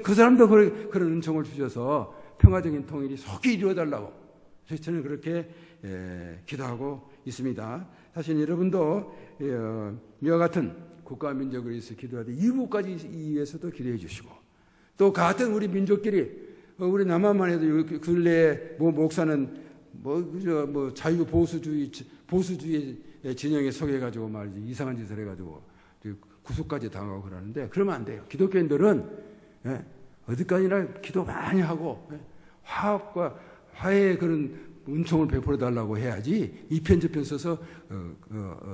Speaker 1: 그 사람도 그런 은총을 주셔서 평화적인 통일이 속히 이루어달라고 그래서 저는 그렇게 기도하고 있습니다. 사실 여러분도 이와 같은 국가와 민족을 위해서 기도하되 이북까지 위해서도 기도해 주시고 또 같은 우리 민족끼리 우리 남한만 해도 근래에 목사는 자유 보수주의 진영에 속해가지고 말이지 이상한 짓을 해가지고 구속까지 당하고 그러는데 그러면 안 돼요. 기독교인들은 어디까지나 기도 많이 하고 화합과 화해의 그런 은총을 베풀어 달라고 해야지 이 편 저 편 써서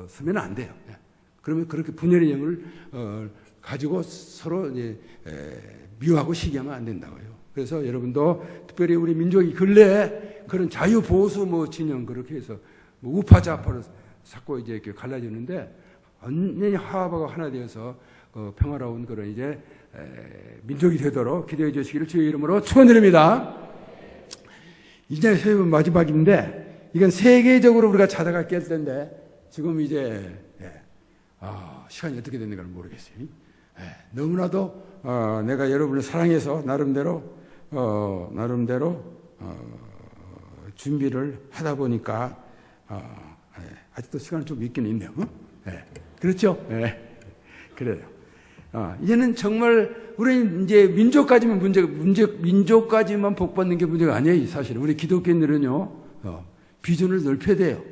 Speaker 1: 쓰면 안 돼요. 그러면 그렇게 분열의 영을 가지고 서로 이제 미워하고 시기하면 안 된다고요. 그래서 여러분도 특별히 우리 민족이 근래에 그런 자유 보수 진영 그렇게 해서 우파 좌파로 자꾸 이제 이렇게 갈라지는데 완전히 화합하고 하나 되어서 평화로운 그런 이제 민족이 되도록 기도해 주시기를 주의 이름으로 축원드립니다. 이제 마지막인데 이건 세계적으로 우리가 자다가 깰 텐데 지금 이제 시간이 어떻게 됐는가를 모르겠어요. 너무나도 내가 여러분을 사랑해서 나름대로 준비를 하다 보니까 아직도 시간이 좀 있긴 있네요. 그렇죠? 그래요. 이제는 정말 우리는 이제 민족까지만 민족까지만 복받는 게 문제가 아니에요. 사실 우리 기독교인들은요 비전을 넓혀야 돼요.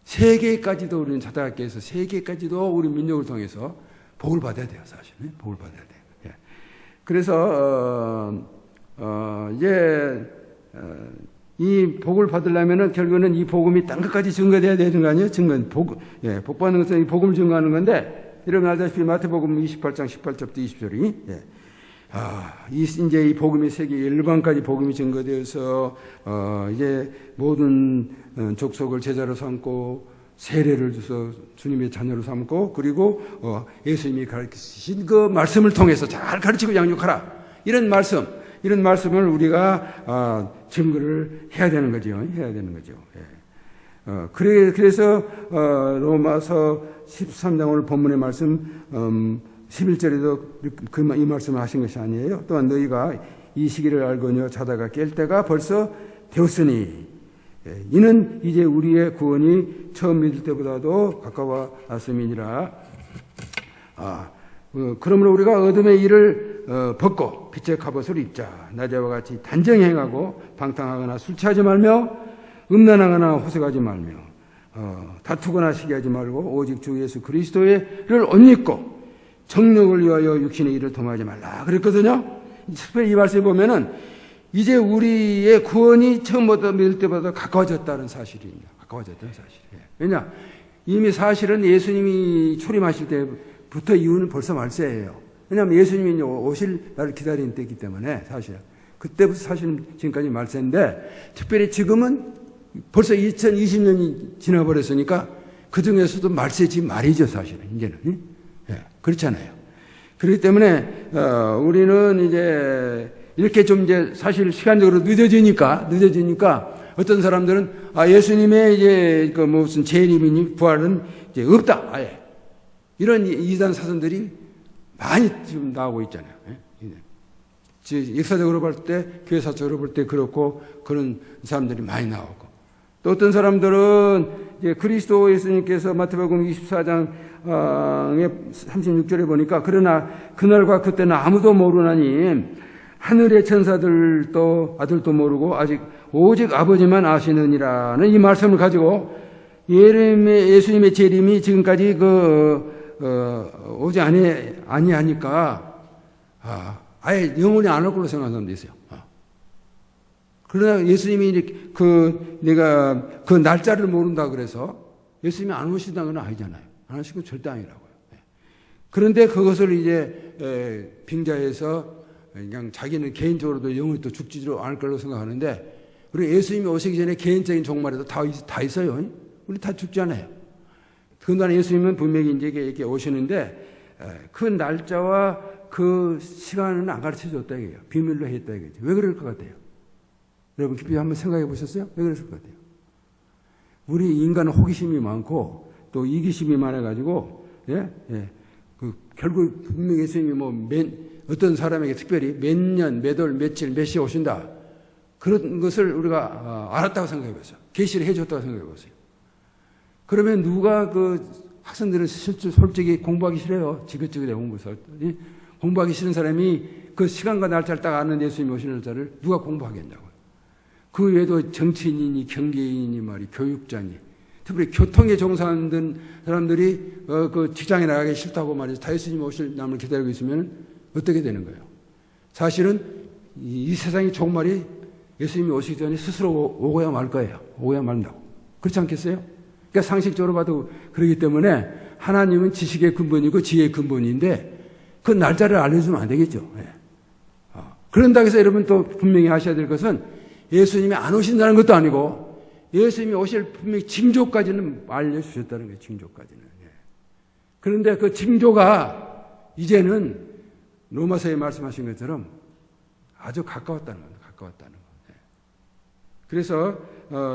Speaker 1: 세계까지도 우리는 자다가게 해서 세계까지도 우리 민족을 통해서 복을 받아야 돼요. 사실 복을 받아야 돼요. 그래서 이제 이 복을 받으려면은 결국은 이 복음이 땅 끝까지 증거돼야 되는 거 아니에요? 복 받는 것은 이 복음을 증거하는 건데, 여러분 알다시피 마태복음 28장 18절부터 20절이, 이제 이 복음이 세계 열방까지 복음이 증거되어서, 이제 모든 족속을 제자로 삼고, 세례를 줘서 주님의 자녀로 삼고, 그리고, 예수님이 가르치신 그 말씀을 통해서 잘 가르치고 양육하라. 이런 말씀을 우리가 증거를 해야 되는 거죠. 그래서 로마서 13장 오늘 본문의 말씀 11절에도 이 말씀을 하신 것이 아니에요. 또한 너희가 이 시기를 알거니와 자다가 깰 때가 벌써 되었으니 이는 이제 우리의 구원이 처음 믿을 때보다도 가까워왔음이니라. 그러므로 우리가 어둠의 일을 벗고 빛의 갑옷을 입자. 낮에와 같이 단정히 행하고 방탕하거나 술 취하지 말며 음란하거나 호색하지 말며 다투거나 시기하지 말고 오직 주 예수 그리스도를 옷 입고 정욕을 위하여 육신의 일을 도모하지 말라 그랬거든요. 특별히 이 말씀에 보면은 이제 우리의 구원이 처음부터 믿을 때보다 가까워졌다는 사실입니다. 가까워졌다는 사실이에요. 왜냐? 이미 사실은 예수님이 초림하실 때부터 이유는 벌써 말세예요. 왜냐하면 예수님이 오실 날을 기다리는 때이기 때문에 사실 그때부터 사실 지금까지 말세인데 특별히 지금은 벌써 2020년이 지나버렸으니까 그 중에서도 말세지 말이죠 사실은 이제는. 예, 그렇잖아요. 그렇기 때문에 우리는 이제 이렇게 좀 이제 사실 시간적으로 늦어지니까 어떤 사람들은 예수님의 이제 그 무슨 재림이니 부활은 이제 없다 아예 이런 이단 사선들이 많이 지금 나오고 있잖아요. 역사적으로 볼 때, 교회사적으로 볼 때 그렇고 그런 사람들이 많이 나오고 또 어떤 사람들은 이제 그리스도 예수님께서 마태복음 24장의 36절에 보니까 그러나 그날과 그때는 아무도 모르나니 하늘의 천사들도 아들도 모르고 오직 아버지만 아시느니라는 이 말씀을 가지고 예수님의 재림이 지금까지 오지 아니하니까 아예 영원히 안 올 걸로 생각하는 사람도 있어요. 그러나 예수님이 내가 그 날짜를 모른다 그래서 예수님이 안 오신다는 건 아니잖아요. 안 오신 건 절대 아니라고요. 그런데 그것을 이제 빙자해서 그냥 자기는 개인적으로도 영원히 또 죽지도 않을 걸로 생각하는데 우리 예수님이 오시기 전에 개인적인 종말에도 다 있어요. 우리 다 죽잖아요. 그동안 예수님은 분명히 이제 이렇게 오시는데 그 날짜와 그 시간은 안 가르쳐 줬다 이거예요. 비밀로 했다 이거죠. 왜 그럴 것 같아요? 여러분 깊이 한번 생각해 보셨어요? 왜 그랬을 것 같아요? 우리 인간은 호기심이 많고 또 이기심이 많아가지고 결국 분명히 예수님이 어떤 사람에게 특별히 몇 년, 몇 월, 며칠, 몇 시에 오신다 그런 것을 우리가 알았다고 생각해 보세요. 계시를 해줬다고 생각해 보세요. 그러면 누가 학생들은 솔직히 공부하기 싫어요. 지긋지긋해 공부하기 싫은 사람이 그 시간과 날짜를 딱 아는 예수님이 오시는 날짜를 누가 공부하겠냐고요. 그 외에도 정치인이니 경제인이니 교육자니 특별히 교통에 종사하는 사람들이 그 직장에 나가기 싫다고 말해서 다 예수님 오실 날을 기다리고 있으면 어떻게 되는 거예요? 사실은 이 세상의 종말이 예수님이 오시기 전에 스스로 오고야 말 거예요. 오고야 말다고. 그렇지 않겠어요? 그러니까 상식적으로 봐도 그렇기 때문에 하나님은 지식의 근본이고 지혜의 근본인데 그 날짜를 알려주면 안 되겠죠. 그런다고 해서 여러분 또 분명히 아셔야 될 것은 예수님이 안 오신다는 것도 아니고 예수님이 오실 분명히 징조까지는 알려주셨다는 거예요. 징조까지는. 그런데 그 징조가 이제는 로마서에 말씀하신 것처럼 아주 가까웠다는 겁니다. 가까웠다는 거. 그래서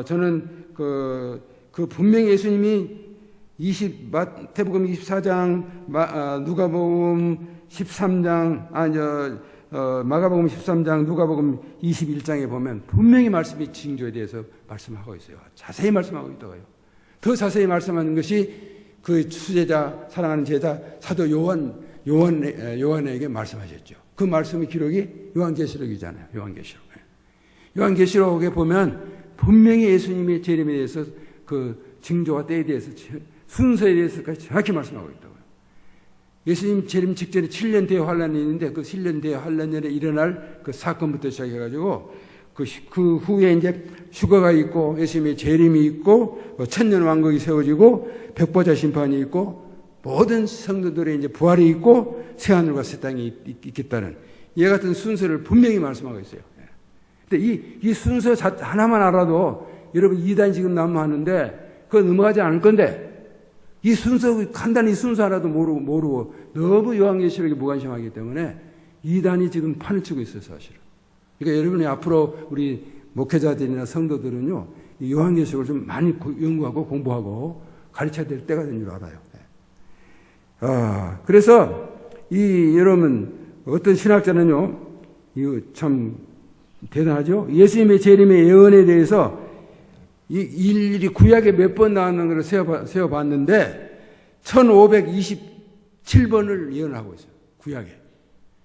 Speaker 1: 저는 그 분명히 예수님이 마태복음 24장, 누가복음 13장, 마가복음 13장, 누가복음 21장에 보면 분명히 말씀이 징조에 대해서 말씀하고 있어요. 자세히 말씀하고 있다고요. 더 자세히 말씀하는 것이 그 수제자, 사랑하는 제자 사도 요한에게 말씀하셨죠. 그 말씀의 기록이 요한계시록이잖아요. 요한계시록에 보면 분명히 예수님의 재림에 대해서 그 징조와 때에 대해서 순서에 대해서까지 정확히 말씀하고 있다고요. 예수님 재림 직전에 7년 대환란이 있는데 그 7년 대환란년에 일어날 그 사건부터 시작해가지고 그 후에 이제 휴거가 있고 예수님의 재림이 있고 천년 왕국이 세워지고 백보자 심판이 있고 모든 성도들의 이제 부활이 있고 새하늘과 새 땅이 있겠다는 이와 같은 순서를 분명히 말씀하고 있어요. 근데 이 순서 하나만 알아도 여러분 이단이 지금 난무하는데 그건 넘어가지 않을 건데 이 순서 간단히 순서 하나도 모르고 너무 요한계시록에 무관심하기 때문에 이단이 지금 판을 치고 있어요 사실은. 그러니까 여러분이 앞으로 우리 목회자들이나 성도들은요 이 요한계시록을 좀 많이 연구하고 공부하고 가르쳐야 될 때가 된 줄 알아요. 그래서 여러분 어떤 신학자는요 이거 참 대단하죠. 예수님의 재림의 예언에 대해서 일일이 구약에 몇 번 나왔는 걸 세어봤는데 1527번을 예언하고 있어요. 구약에.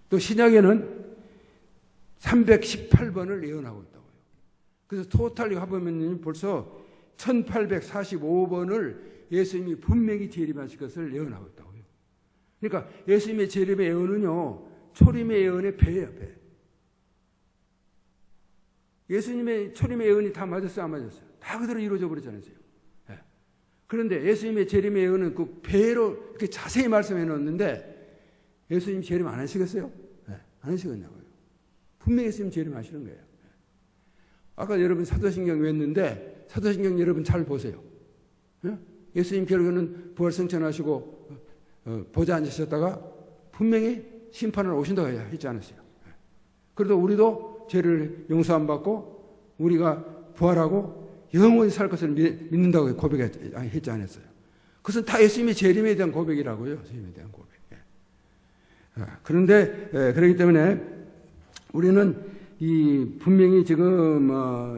Speaker 1: 또 신약에는 318번을 예언하고 있다고요. 그래서 토탈이 해보면 벌써 1845번을 예수님이 분명히 재림하실 것을 예언하고 있다고요. 그러니까 예수님의 재림의 예언은요 초림의 예언의 배예요. 배. 예수님의 초림의 예언이 다 맞았어요? 안 맞았어요? 다 그대로 이루어져 버렸잖아요. 그런데 예수님의 재림의 예언은 그 배로 이렇게 자세히 말씀해 놓았는데 예수님 재림 안 하시겠어요? 네, 안 하시겠냐고요. 분명히 예수님 재림하시는 거예요. 아까 여러분 사도신경 외웠는데 사도신경 여러분 잘 보세요. 네? 예수님 결국에는 부활승천하시고 보좌 앉으셨다가 분명히 심판을 오신다고 했지 않았어요. 그래도 우리도 죄를 용서 안 받고 우리가 부활하고 영원히 살 것을 믿는다고 고백했지 않았어요. 그것은 다 예수님의 재림에 대한 고백이라고요. 재림에 대한 고백. 그런데 그렇기 때문에 우리는 이 분명히 지금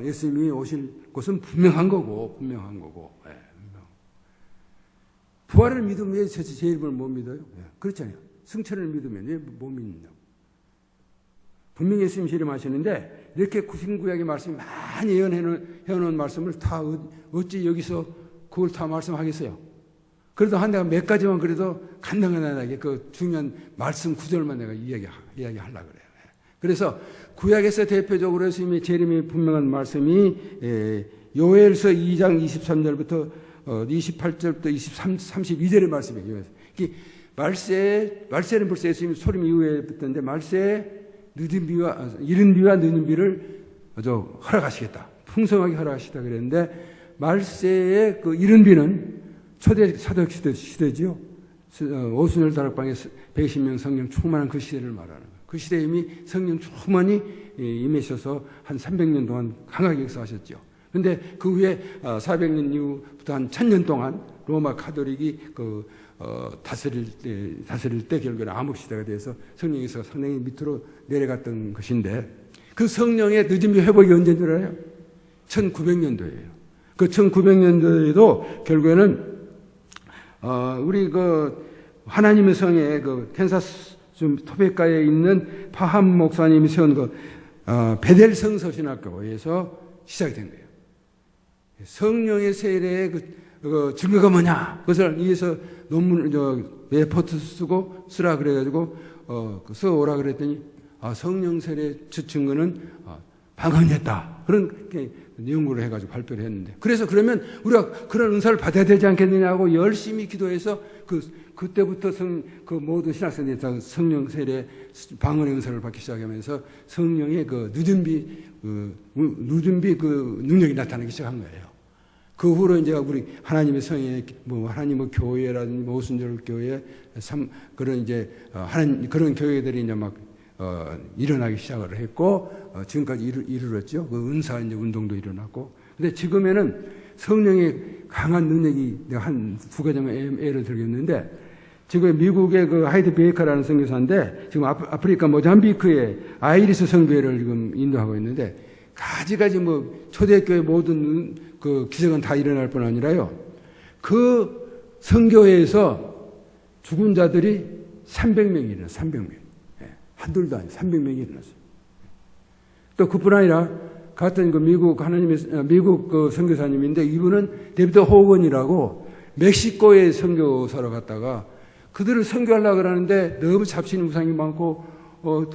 Speaker 1: 예수님이 오실 것은 분명한 거고. 부활을 믿으면 왜 재림을 못 믿어요? 그렇잖아요. 승천을 믿으면 왜 못 믿는다고? 분명히 예수님 재림하시는데 이렇게 구신구약의 말씀이 많이 예언해놓은 말씀을 다 어찌 여기서 그걸 다 말씀하겠어요? 그래도 한 내가 몇 가지만 그래도 간단하게 그 중요한 말씀 구절만 내가 이야기하려고 그래요. 그래서 구약에서 대표적으로 예수님의 재림이 분명한 말씀이 요엘서 2장 23절부터 28절부터 32절의 말씀이에요. 말세는 벌써 예수님 소림 이후에 붙었는데 말세에 이른 비와 늦은 비를 아주 허락하시겠다. 풍성하게 허락하시다 그랬는데 말세의 그 이른 비는 초대 사도역 시대지요. 오순절 다락방에 120명 성령 충만한 그 시대를 말하는 거예요. 그 시대에 이미 성령 충만히 임하셔서 한 300년 동안 강하게 역사하셨죠. 그런데 그 후에 400년 이후부터 한 1000년 동안 로마 카톨릭이 다스릴 때 결국에는 암흑시대가 돼서 성령에서 상당히 밑으로 내려갔던 것인데 그 성령의 늦은비 회복이 언제인 줄 알아요? 1900년도예요. 그 1900년도에도 결국에는 우리 하나님의 성에 캔사스 토베카에 있는 파함 목사님이 세운 베델 성서신학교에서 시작이 된 거예요. 성령의 세례의 증거가 뭐냐? 그것을 위해서 레포트 쓰라 그래가지고, 써오라 그랬더니, 성령 세례 증거는 방언이었다. 그런 연구를 해가지고 발표를 했는데. 그래서 그러면 우리가 그런 은사를 받아야 되지 않겠느냐고 열심히 기도해서 그때부터 모든 신학생들이 다 성령 세례 방언의 은사를 받기 시작하면서 성령의 누준비 능력이 나타나기 시작한 거예요. 그 후로 이제 우리 하나님의 성에 하나님의 교회라든지 오순절 교회 그런 그런 교회들이 이제 막 일어나기 시작을 했고 지금까지 이르렀죠. 그 은사 이제 운동도 일어났고. 근데 지금에는 성령의 강한 능력이 내가 한 두 가지만 예를 들겠는데 지금 미국의 하이드 베이커라는 선교사인데 지금 아프리카 모잠비크의 아이리스 성교회를 지금 인도하고 있는데 가지가지 초대교회 모든 기적은 다 일어날 뿐 아니라요. 그 성교회에서 죽은 자들이 300명이 일어났어요. 300명. 한둘도 아니에요. 300명이 일어났어요. 또 그뿐 아니라 같은 미국 선교사님인데 이분은 데비드 호건이라고 멕시코에 선교사로 갔다가 그들을 선교하려고 그러는데 너무 잡신 우상이 많고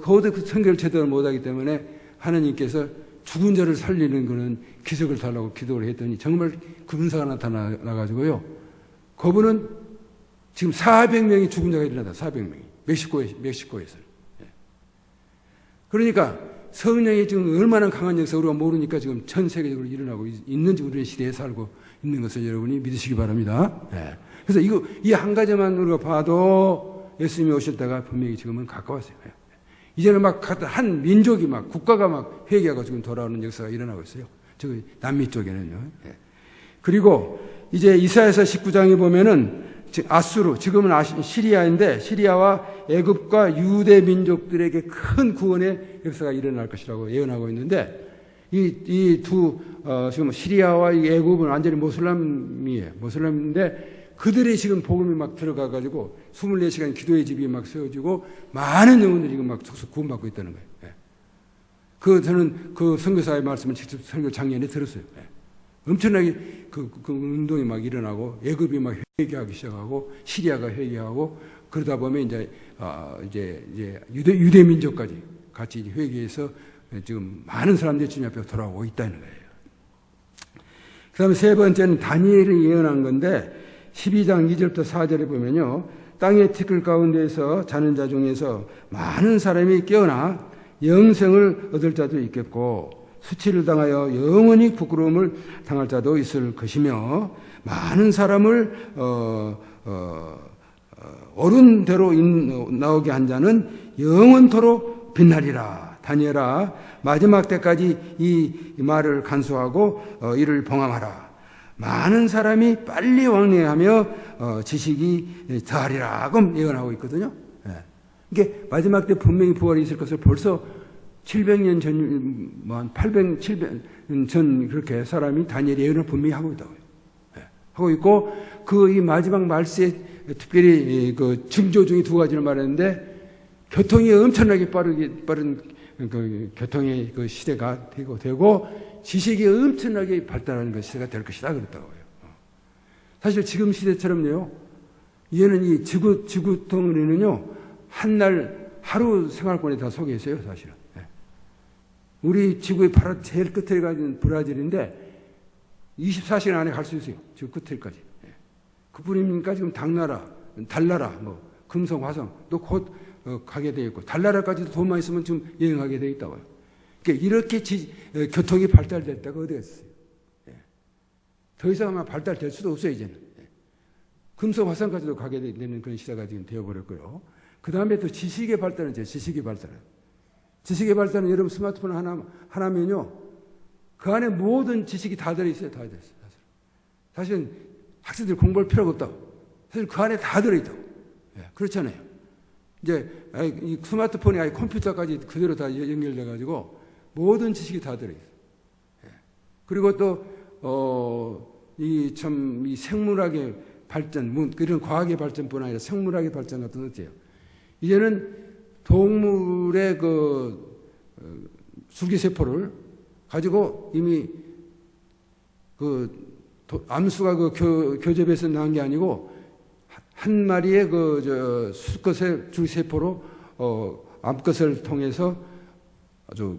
Speaker 1: 거기도 선교를 제대로 못하기 때문에 하나님께서 죽은 자를 살리는 그런 기적을 달라고 기도를 했더니 정말 그 은사가 나타나가지고요. 그분은 지금 400명이 죽은 자가 일어났다. 400명이. 멕시코에서. 그러니까 성령이 지금 얼마나 강한 역사 우리가 모르니까 지금 전 세계적으로 일어나고 있는지 우리의 시대에 살고 있는 것을 여러분이 믿으시기 바랍니다. 그래서 이 한 가지만 우리가 봐도 예수님이 오실 때가 분명히 지금은 가까웠어요. 이제는 한 민족이 국가가 회개하고 지금 돌아오는 역사가 일어나고 있어요. 남미 쪽에는요. 그리고 이제 이사야서 19장에 보면은 아수르, 지금은 시리아인데 시리아와 애굽과 유대 민족들에게 큰 구원의 역사가 일어날 것이라고 예언하고 있는데 지금 시리아와 애굽은 완전히 모슬람이에요. 모슬람인데 그들이 지금 복음이 들어가가지고 24시간 기도의 집이 세워지고 많은 영혼들이 지금 속속 구원받고 있다는 거예요. 저는 그 선교사의 말씀을 직접 설교 작년에 들었어요. 엄청나게 그 운동이 일어나고 애굽이 회개하기 시작하고 시리아가 회개하고 그러다 보면 이제 유대 민족까지 같이 회개해서 지금 많은 사람들이 주님 앞에 돌아오고 있다는 거예요. 그다음에 세 번째는 다니엘이 예언한 건데 12장 2절부터 4절에 보면요.
Speaker 2: 땅의 티끌 가운데에서 자는 자 중에서 많은 사람이 깨어나 영생을 얻을 자도 있겠고 수치를 당하여 영원히 부끄러움을 당할 자도 있을 것이며 많은 사람을 옳은 대로 나오게 한 자는 영원토록 빛나리라. 다니엘아, 마지막 때까지 이 말을 간수하고 이를 봉함하라. 많은 사람이 빨리 왕래하며 지식이 더하리라. 고 예언하고 있거든요. 이게 마지막 때 분명히 부활이 있을 것을 벌써 700년 전, 한 800, 700년 전 그렇게 사람이 다니엘이 예언을 분명히 하고 있다고요. 하고 있고 그 이 마지막 말세에 특별히 그 징조 중에 두 가지를 말했는데 교통이 엄청나게 빠른 그 교통의 그 시대가 되고 지식이 엄청나게 발달하는 그 시대가 될 것이다 그랬다고요. 사실 지금 시대처럼요. 얘는 이 지구통에는요 한날 하루 생활권이 다 속에 있어요, 사실은. 우리 지구의 바로 제일 끝에 가는 브라질인데 24시간 안에 갈 수 있어요. 지구 끝에까지. 그뿐입니까? 지금 달나라, 뭐 금성, 화성 또 곧 가게 되어 있고 달나라까지도 돈만 있으면 지금 여행하게 되어 있다고요. 그러니까 이렇게 교통이 발달됐다가 어디 갔어요? 더 이상 아마 발달될 수도 없어요, 이제는. 금성, 화성까지도 가게 되는 그런 시대가 지금 되어버렸고요. 그 다음에 또 지식의 발달은 이제 지식의 발달은 여러분 스마트폰 하나면요. 그 안에 모든 지식이 다 들어있어요. 다 들어있어요. 사실은 학생들 공부할 필요가 없다고. 사실 그 안에 다 들어있다고. 그렇잖아요. 이제 이 스마트폰이 아예 컴퓨터까지 그대로 다 연결돼가지고 모든 지식이 다 들어있어요. 그리고 또, 이 생물학의 발전, 그런 과학의 발전뿐 아니라 생물학의 발전 같은 거 어때요? 이제는 동물의 줄기세포를 가지고 이미 암수가 교접에서 나온 게 아니고 한 마리의 수컷의 줄기세포로 암컷을 통해서 아주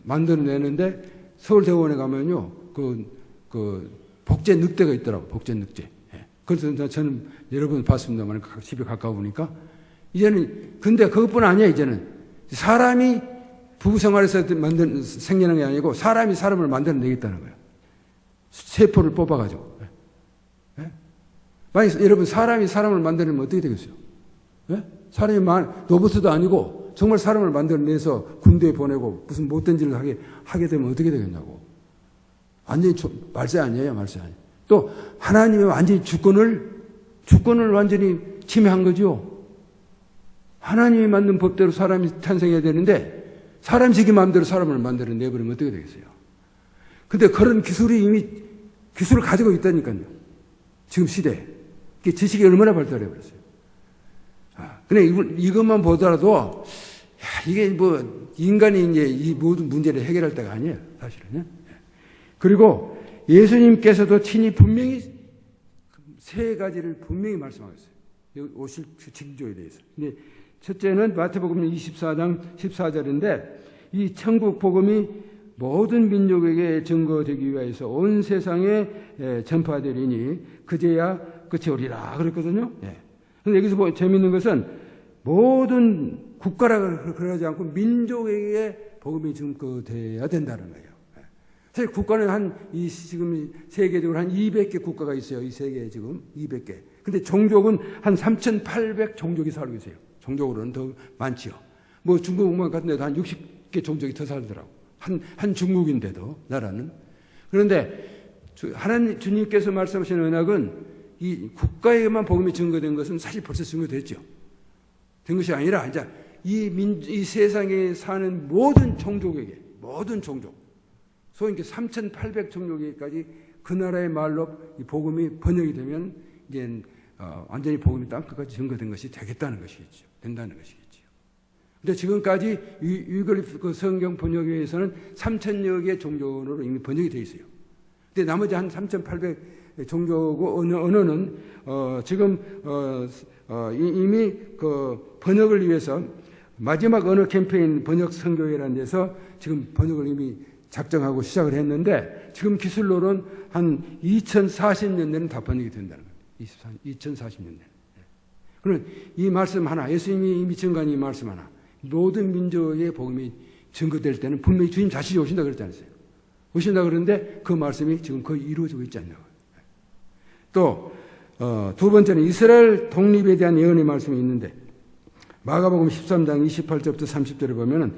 Speaker 2: 만들어내는데 서울대공원에 가면요 복제 늑대가 있더라고. 복제 늑대. 그래서 저는 여러 번 봤습니다만 집에 가까워 보니까 이제는 근데 그것뿐 아니야. 이제는 사람이 부부생활에서 생기는 게 아니고 사람이 사람을 만들어내겠다는 거예요. 세포를 뽑아가지고. 만약 여러분 사람이 사람을 만들면 어떻게 되겠어요? 사람이 로봇도 아니고 정말 사람을 만들어내서 군대에 보내고 무슨 못된 짓을 하게 되면 어떻게 되겠냐고. 완전히 말세 아니에요, 말세 아니에요. 또 하나님이 완전히 주권을 완전히 침해한 거죠. 하나님이 만든 법대로 사람이 탄생해야 되는데 사람 자기 마음대로 사람을 만들어 내버리면 어떻게 되겠어요? 근데 그런 기술을 가지고 있다니까요. 지금 시대에. 지식이 얼마나 발달해 버렸어요. 근데 이것만 보더라도 이게 인간이 이제 이 모든 문제를 해결할 때가 아니에요, 사실은요. 그리고 예수님께서도 친히 분명히 세 가지를 분명히 말씀하셨어요. 오실 징조에 대해서. 근데 첫째는 마태복음 24장 14절인데 이 천국 복음이 모든 민족에게 증거되기 위해서 온 세상에 전파되리니 그제야 끝이 오리라 그랬거든요. 그런데 여기서 재미있는 것은 모든 국가라 그러지 않고 민족에게 복음이 증거돼야 된다는 거예요. 사실 국가는 지금 세계적으로 한 200개 국가가 있어요. 이 세계에 지금 200개. 근데 종족은 한 3,800 종족이 살고 있어요. 종족으로는 더 많지요. 중국만 같은 데도 한 60개 종족이 더 살더라고. 한 중국인데도, 나라는. 그런데 주님께서 말씀하시는 언약은 이 국가에만 복음이 증거된 것은 사실 벌써 증거됐죠. 된 것이 아니라, 이제 이 세상에 사는 모든 종족에게, 모든 종족, 소위 3,800 종족에게까지 그 나라의 말로 이 복음이 번역이 되면 이제 완전히 복음이 땅끝까지 증거된 것이 되겠다는 것이겠죠. 된다는 것이겠죠. 근데 지금까지 위글리프 성경 번역에서는 3,000여 개 종족으로 이미 번역이 되어 있어요. 근데 나머지 한 3,800 종족의 언어는 지금 이미 번역을 위해서 마지막 언어 캠페인 번역 선교회라는 데서 지금 번역을 이미 작정하고 시작을 했는데 지금 기술로는 한 2040년 내는 다 번역이 된다는 거예요. 2040년. 그런 이 말씀 하나, 예수님이 이미 증거한 이 말씀 하나, 모든 민족의 복음이 증거될 때는 분명히 주님 자신이 오신다 그랬지 않았어요? 오신다 그러는데 그 말씀이 지금 거의 이루어지고 있지 않냐고. 또, 두 번째는 이스라엘 독립에 대한 예언의 말씀이 있는데, 마가복음 13장 28절부터 30절에 보면은,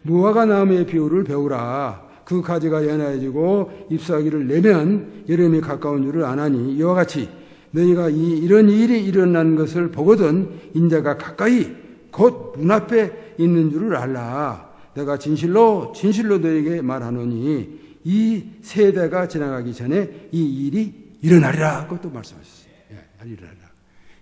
Speaker 2: 무화과 나무의 비유를 배우라. 그 가지가 연하여지고 잎사귀를 내면 여름이 가까운 줄을 아나니, 이와 같이 너희가 이런 일이 일어나는 것을 보거든 인자가 가까이 곧 문 앞에 있는 줄을 알라. 내가 진실로 너희에게 말하노니 이 세대가 지나가기 전에 이 일이 일어나리라. 그것도 말씀하셨어요. 일어나리라.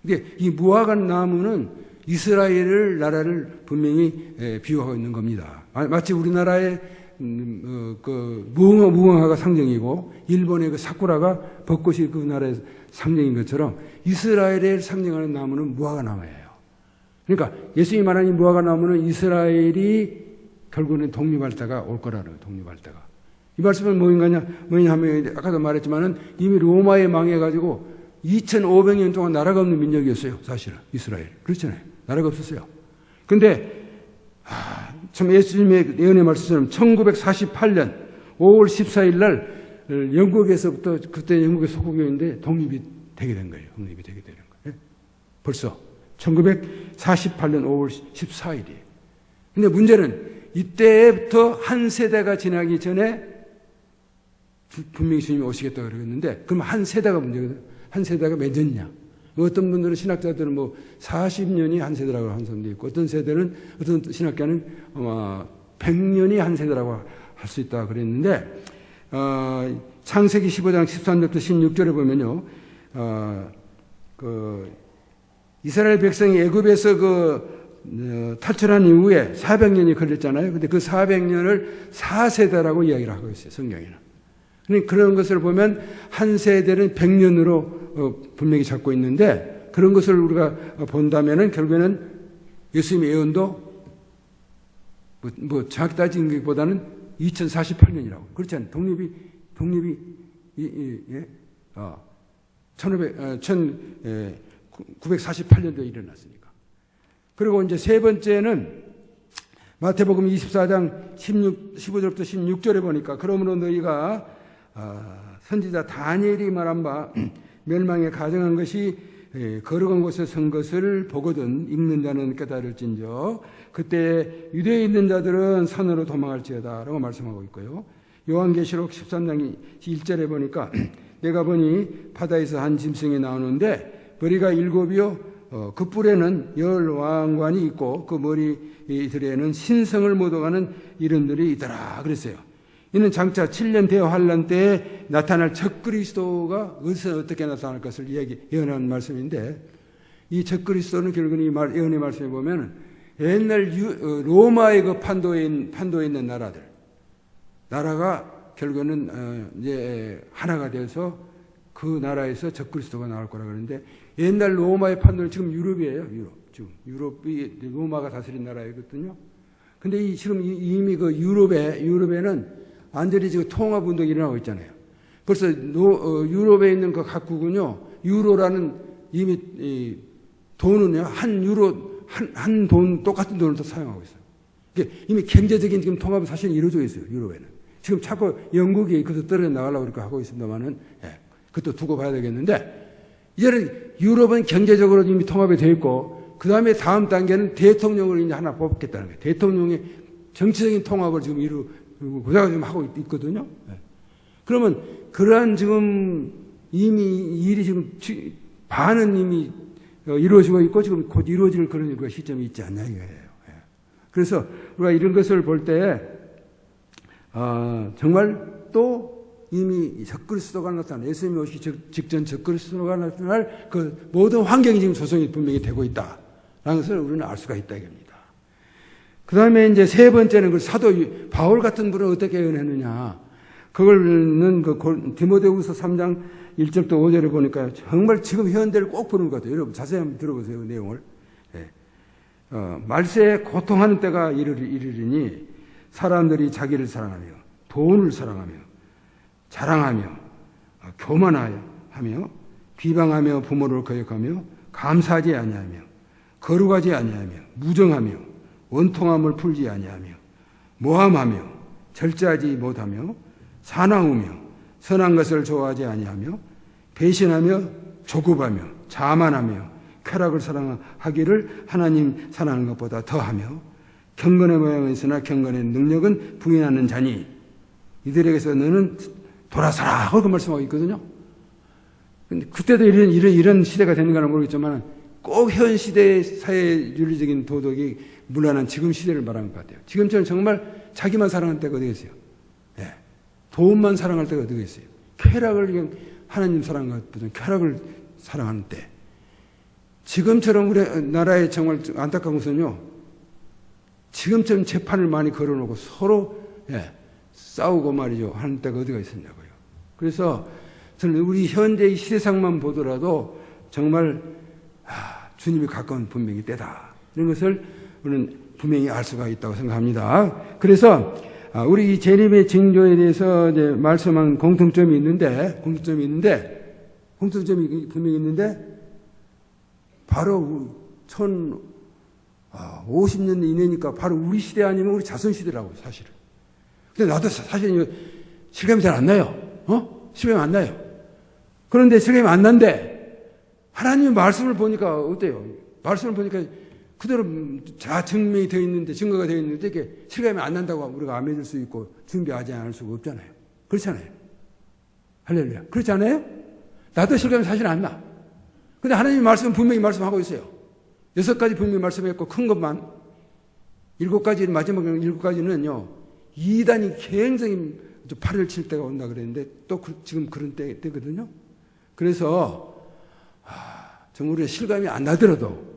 Speaker 2: 근데 이 무화과 나무는 이스라엘 나라를 분명히 비유하고 있는 겁니다. 마치 우리나라의 그 무궁화가 상징이고 일본의 그 사쿠라가 벚꽃이 그 나라의 상징인 것처럼 이스라엘을 상징하는 나무는 무화과 나무예요. 그러니까 예수님이 말하는 무화과 나무는 이스라엘이 결국은 독립할 때가 올 거라는 독립할 때가. 이 말씀은 뭐냐 하면 아까도 말했지만은 이미 로마에 망해가지고 2500년 동안 나라가 없는 민족이었어요. 사실은 이스라엘. 그렇잖아요. 나라가 없었어요. 근데 참 예수님의 예언의 말씀처럼 1948년 5월 14일 날 영국에서부터 그때 영국의 소국이었는데 독립이 되게 된 거예요. 독립이 되게 되는 거예요. 벌써 1948년 5월 14일이에요. 근데 문제는 이때부터 한 세대가 지나기 전에 분명히 주님이 오시겠다고 그러는데 그럼 한 세대가 문제거든요. 한 세대가 몇 년이냐. 어떤 분들은 신학자들은 40년이 한 세대라고 하는 사람도 있고 어떤 신학자는 아마 100년이 한 세대라고 할 수 있다 그랬는데 창세기 15장 13절부터 16절에 보면요. 이스라엘 백성이 애굽에서 탈출한 이후에 400년이 걸렸잖아요. 근데 그 400년을 4세대라고 이야기를 하고 있어요. 성경에는. 그런 것을 보면 한 세대는 100년으로 분명히 잡고 있는데 그런 것을 우리가 본다면은 결국에는 예수님의 예언도 정확히 따지는 것보다는 2048년이라고. 그렇지 않아요. 독립이 1948년도에 일어났으니까. 그리고 이제 세 번째는 마태복음 24장 15절부터 16절에 보니까 그러므로 너희가 선지자 다니엘이 말한 바 멸망에 가정한 것이 거룩한 곳에 선 것을 보거든 읽는 자는 깨달을진저 그때 유대에 있는 자들은 산으로 도망할지어다 라고 말씀하고 있고요. 요한계시록 13장 1절에 보니까 내가 보니 바다에서 한 짐승이 나오는데 머리가 7이요 그 뿔에는 10왕관이 있고 그 머리들에는 신성을 묻어가는 이름들이 있더라 그랬어요. 이는 장차 7년 대환란 때에 나타날 적그리스도가 어떻게 나타날 것을 예언하는 말씀인데 이 적그리스도는 결국은 이 예언의 말씀에 보면 옛날 로마의 그 판도에 있는 나라가 결국은 이제 하나가 돼서 그 나라에서 적그리스도가 나올 거라 그러는데 옛날 로마의 판도는 지금 유럽이에요. 지금 유럽이 로마가 다스린 나라이거든요. 근데 지금 이미 그 유럽에는 완전히 지금 통합 운동이 일어나고 있잖아요. 벌써 유럽에 있는 그 각국은요, 유로라는 이미 돈은요, 한 유로, 한 돈, 똑같은 돈을 또 사용하고 있어요. 이미 경제적인 지금 통합은 사실 이루어져 있어요, 유럽에는. 지금 자꾸 영국이 그것도 떨어져 나가려고 그렇게 하고 있습니다만은, 그것도 두고 봐야 되겠는데, 이제는 유럽은 경제적으로 이미 통합이 되어 있고, 그 다음에 다음 단계는 대통령을 이제 하나 뽑겠다는 거예요. 대통령의 정치적인 통합을 지금 고작을 지금 하고 있거든요. 그러면 그러한 지금 이미 일이 지금 반은 이미 이루어지고 있고 지금 곧 이루어질 그런 시점이 있지 않냐 이거예요. 그래서 우리가 이런 것을 볼 때 정말 또 이미 적그리스도가 나타날 예수님이 오시기 직전 적그리스도가 나타날 그 모든 환경이 지금 조성이 분명히 되고 있다라는 것을 우리는 알 수가 있다 이겁니다. 그 다음에 이제 세 번째는 그 사도 바울 같은 분은 어떻게 예언했느냐. 그걸는 그 디모데후서 3장 1절부터 5절에 보니까 정말 지금 현대를 꼭 보는 것 같아요. 여러분 자세히 한번 들어보세요. 그 내용을. 말세에 고통하는 때가 이르리니 사람들이 자기를 사랑하며 돈을 사랑하며 자랑하며 교만하여 하며 비방하며 부모를 거역하며 감사하지 아니하며 거룩하지 아니하며 무정하며 원통함을 풀지 아니하며 모함하며 절제하지 못하며 사나우며 선한 것을 좋아하지 아니하며 배신하며 조급하며 자만하며 쾌락을 사랑하기를 하나님 사랑하는 것보다 더하며 경건의 모양은 있으나 경건의 능력은 부인하는 자니 이들에게서 너는 돌아서라 하고 말씀하고 있거든요. 근데 그때도 이런 시대가 되는가는 모르겠지만 꼭 현 시대의 사회윤리적인 도덕이 문란한 지금 시대를 말하는 것 같아요. 지금처럼 정말 자기만 사랑할 때가 어디 있어요? 예. 돈만 사랑할 때가 어디 있어요? 쾌락을 그냥 하나님 사랑하는 것보다 쾌락을 사랑하는 때. 지금처럼 우리나라에 정말 안타까운 것은요. 지금처럼 재판을 많이 걸어놓고 서로 싸우고 말이죠. 하는 때가 어디가 있었냐고요. 그래서 저는 우리 현재의 시대상만 보더라도 정말 주님이 가까운 분명히 때다. 이런 것을 우리는 분명히 알 수가 있다고 생각합니다. 그래서 우리 이 재림의 징조에 대해서 이제 말씀한 공통점이 분명히 있는데 바로 50년 이내니까 바로 우리 시대 아니면 우리 자손 시대라고 사실은. 근데 나도 사실 실감이 잘 안 나요. 실감이 안 나요. 그런데 실감이 안 난데 하나님의 말씀을 보니까 어때요? 말씀을 보니까 그대로 증명이 되어 있는데, 증거가 되어 있는데 이게 실감이 안 난다고 우리가 아멘일 수 있고 준비하지 않을 수가 없잖아요. 그렇잖아요. 할렐루야. 그렇지 않아요? 나도 실감이 사실 안 나. 근데 하나님의 말씀은 분명히 말씀하고 있어요. 6가지 분명히 말씀했고 큰 것만 7가지, 마지막 7가지는요 이단이 굉장히 팔을 칠 때가 온다 그랬는데 또 지금 그런 때거든요. 그래서 정말 우리가 실감이 안 나더라도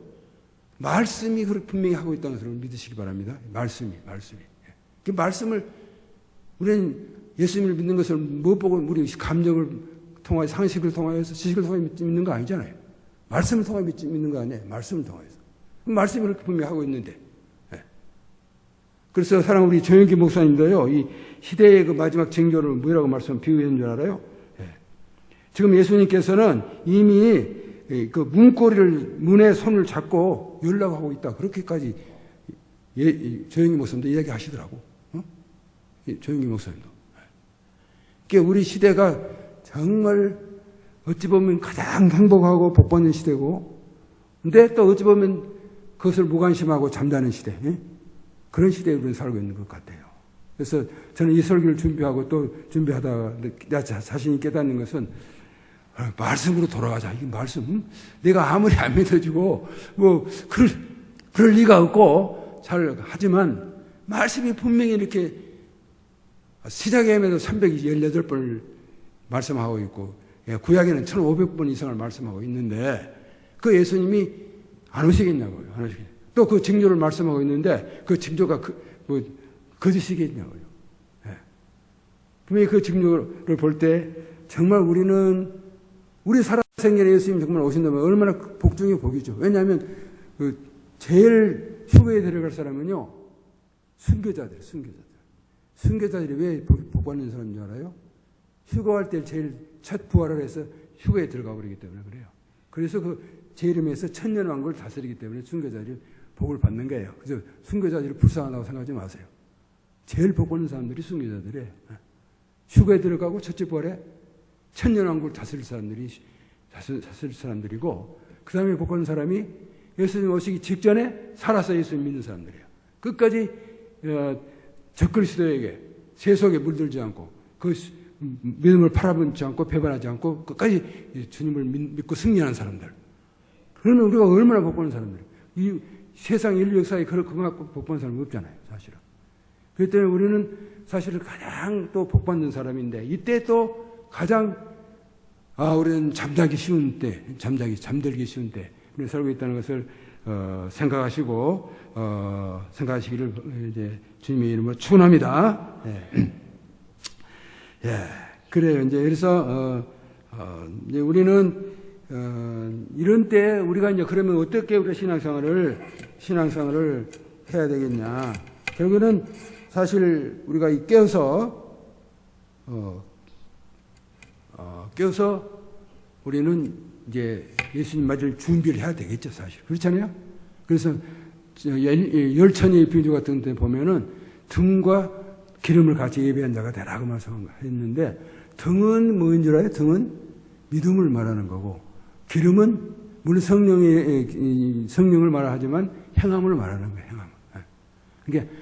Speaker 2: 말씀이 그렇게 분명히 하고 있다는 것을 믿으시기 바랍니다. 말씀이. 그 말씀을 우리는 예수님을 믿는 것을 못 보고 우리 감정을 통하여 상식을 통하여서 지식을 통하여 믿는 거 아니잖아요. 말씀을 통하여 믿는 거 아니에요. 말씀을 통하여서. 말씀이 그렇게 분명히 하고 있는데. 그래서 사랑하는 우리 조영기 목사님도요, 이 시대의 그 마지막 징조를 뭐라고 비유한 줄 알아요? 지금 예수님께서는 이미 그 문에 손을 잡고 연락하고 있다. 그렇게까지 조영기 목사님도 이야기하시더라고. 조영기 목사님도. 그러니까 우리 시대가 정말 어찌 보면 가장 행복하고 복받는 시대고, 근데 또 어찌 보면 그것을 무관심하고 잠자는 시대. 그런 시대에 우리는 살고 있는 것 같아요. 그래서 저는 이 설교를 준비하고 또 준비하다가 나 자신이 깨닫는 것은 말씀으로 돌아가자. 이 말씀, 내가 아무리 안 믿어지고, 그럴 리가 없고, 하지만, 말씀이 분명히 이렇게, 시작에도 318번을 말씀하고 있고, 구약에는 1500번 이상을 말씀하고 있는데, 그 예수님이 안 오시겠냐고요. 안 오시겠냐고요. 또 그 징조를 말씀하고 있는데, 그 징조가 거짓이겠냐고요. 분명히 그 징조를 볼 때, 정말 우리 살아생전에 예수님 정말 오신다면 얼마나 복 중에 복이죠. 왜냐하면 제일 휴거에 들어갈 사람은요 순교자들이 왜 복 받는 사람인 줄 알아요? 휴거할 때 제일 첫 부활을 해서 휴거에 들어가 버리기 때문에 그래요. 그래서 그 제 이름에서 천년 왕국을 다스리기 때문에 순교자들이 복을 받는 거예요. 그래서 순교자들이 불쌍하다고 생각하지 마세요. 제일 복 받는 사람들이 순교자들이에요. 휴거에 들어가고 첫째 부활에 천년왕국을 다스릴 사람들이고, 그 다음에 복 받는 사람이 예수님 오시기 직전에 살아서 예수님 믿는 사람들이에요. 끝까지 적그리스도에게 세속에 물들지 않고 그 믿음을 팔아넘지 않고 배반하지 않고 끝까지 주님을 믿고 승리하는 사람들. 그러면 우리가 얼마나 복 받는 사람들이에요. 이 세상 인류 역사에 그만큼 복 받는 사람은 없잖아요, 사실은. 그렇기 때문에 우리는 사실은 가장 또 복 받는 사람인데, 이때 또 가장 우리는 잠들기 쉬운 때, 우리 살고 있다는 것을 생각하시기를 이제 주님의 이름으로 축원합니다. 그래요. 이제 그래서 이제 우리는 이런 때 우리가 이제 그러면 어떻게 우리 신앙생활을 해야 되겠냐? 결국은 사실 우리가 깨어서 우리는 이제 예수님 맞을 준비를 해야 되겠죠, 사실. 그렇잖아요? 그래서 열천의 비유 같은 데 보면은 등과 기름을 같이 예배한 자가 되라고 말씀했는데, 등은 뭐인 줄 알아요? 등은 믿음을 말하는 거고, 기름은 물론 성령을 말하지만 행함을 말하는 거예요, 행함. 그러니까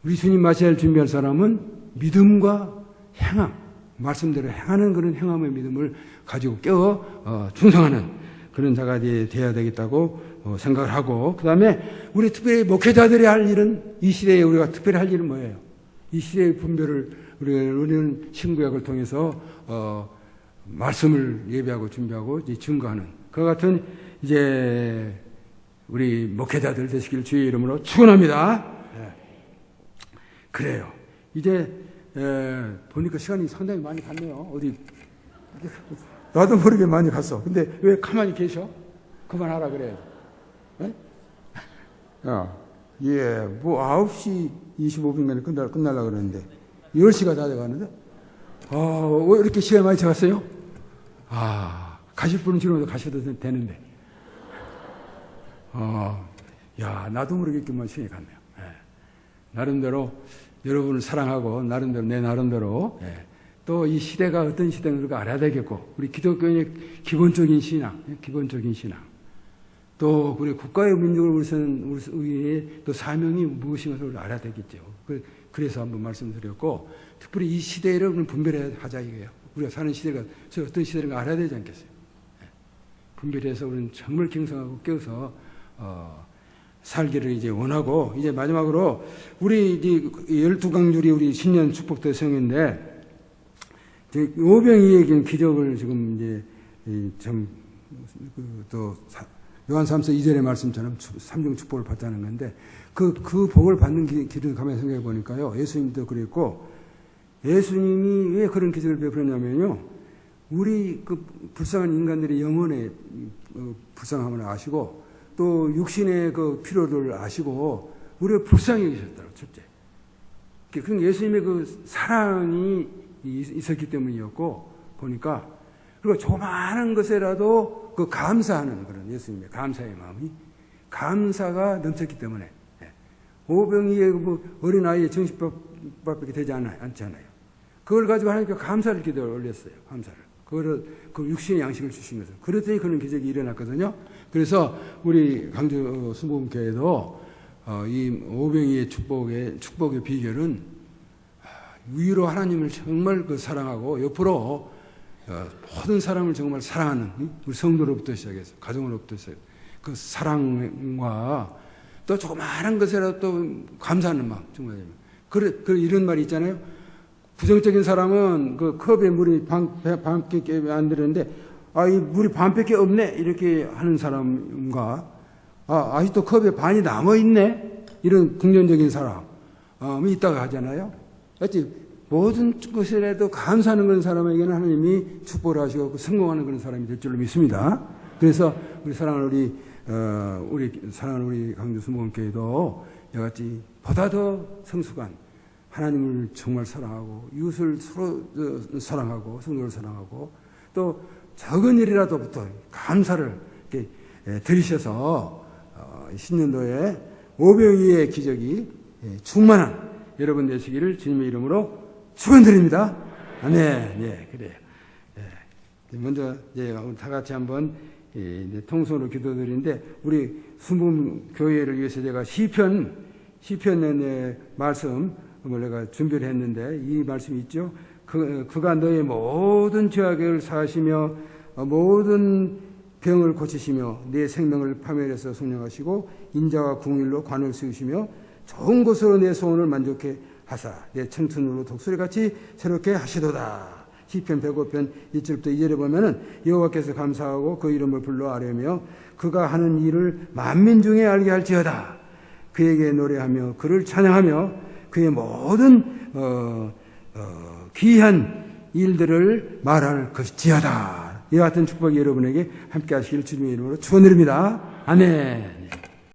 Speaker 2: 우리 주님 맞이할 준비할 사람은 믿음과 행함, 말씀대로 행하는 그런 행함의 믿음을 가지고 충성하는 그런 자가 돼야 되겠다고 생각을 하고, 그 다음에 우리 특별히 목회자들이 할 일은, 이 시대에 우리가 특별히 할 일은 뭐예요? 이 시대의 분별을 우리는 신구약을 통해서 말씀을 예배하고 준비하고 이제 증거하는 그와 같은 이제 우리 목회자들 되시길 주의 이름으로 축원합니다. 네. 그래요. 이제 보니까 시간이 상당히 많이 갔네요. 어디 나도 모르게 많이 갔어. 근데 왜 가만히 계셔? 그만하라 그래야지. 네? 예, 뭐 9시 25분이면 끝날라 그러는데 10시가 다 돼가는데 왜 이렇게 시간이 많이 차갔어요? 가실 분은 지금도 가셔도 되는데 야, 나도 모르게 이렇게만 시간이 갔네요. 예. 나름대로 여러분을 사랑하고 나름대로 내 나름대로 또 이 시대가 어떤 시대인가 알아야 되겠고, 우리 기독교인의 기본적인 신앙 또 우리 국가의 민족을 위해 또 사명이 무엇인가를 알아야 되겠죠. 그래서 한번 말씀드렸고, 특별히 이 시대를 분별하자 이거예요. 우리가 사는 시대가 어떤 시대인가 알아야 되지 않겠어요? 분별해서 우리는 정말 경성하고 깨어서 살기를 이제 원하고, 이제 마지막으로 우리 이제 12강줄이 우리 신년 축복 대성인데, 오병이의 기적을 지금 이제 또 요한 3서 2절의 말씀처럼 삼중 축복을 받자는 건데, 그 복을 받는 길을 가만히 생각해 보니까요, 예수님도 그랬고, 예수님이 왜 그런 기적을 베풀었냐면요, 우리 그 불쌍한 인간들의 영혼의 불쌍함을 아시고, 또 육신의 그 필요를 아시고, 우리가 불쌍히 계셨다고, 첫째. 그럼 예수님의 그 사랑이 있었기 때문이었고, 보니까, 그리고 조그마한 것에라도 그 감사하는 그런 예수님의 감사의 마음이, 감사가 넘쳤기 때문에, 오병이의 뭐 어린아이의 정신밥밖에 되지 않잖아요. 그걸 가지고 하나님께 감사를 기도를 올렸어요. 감사를. 그 육신의 양식을 주신 것을. 그랬더니 그런 기적이 일어났거든요. 그래서 우리 강주 순복음교회도 이 오병이의 축복의 비결은 위로 하나님을 정말 사랑하고, 옆으로 모든 사람을 정말 사랑하는 우리 성도로부터 시작해서 가정으로부터 시작해서 그 사랑과 또 조그마한 것이라도 또 감사하는 마음, 정말. 이런 말이 있잖아요. 부정적인 사람은 그 컵에 물이 반밖에 안 들었는데, 이 물이 반밖에 없네, 이렇게 하는 사람과, 아직도 컵에 반이 남아있네, 이런 긍정적인 사람이 있다고 하잖아요. 어찌 모든 것이라도 감사하는 그런 사람에게는 하나님이 축복을 하시고 성공하는 그런 사람이 될 줄로 믿습니다. 그래서 우리 사랑하는 우리 강주 순복음교회도 이같이 보다 더 성숙한 하나님을 정말 사랑하고, 이웃을 서로 사랑하고, 성도를 사랑하고, 또 적은 일이라도부터 감사를 이렇게 들이셔서 신년도에 오병이의 기적이 충만한 여러분 되시기를 주님의 이름으로 축원드립니다. 아멘. 예, 그래요. 예. 먼저 이제 다 같이 한번 이제 통성으로 기도드리는데, 우리 순복음 교회를 위해서 제가 시편의 말씀을 내가 준비를 했는데, 이 말씀이 있죠. 그가 너의 모든 죄악을 사하시며 모든 병을 고치시며 내 생명을 파멸해서 성령하시고 인자와 궁일로 관을 세우시며 좋은 것으로 내 소원을 만족해 하사 내 청춘으로 독수리같이 새롭게 하시도다. 시편 105편 1절부터 2절에 보면은 여호와께서 감사하고 그 이름을 불러 아뢰며 그가 하는 일을 만민 중에 알게 할지어다. 그에게 노래하며 그를 찬양하며 그의 모든 귀한 일들을 말할 것이지어다. 이와 같은 축복이 여러분에게 함께 하시길 주님의 이름으로 축원드립니다. 아멘.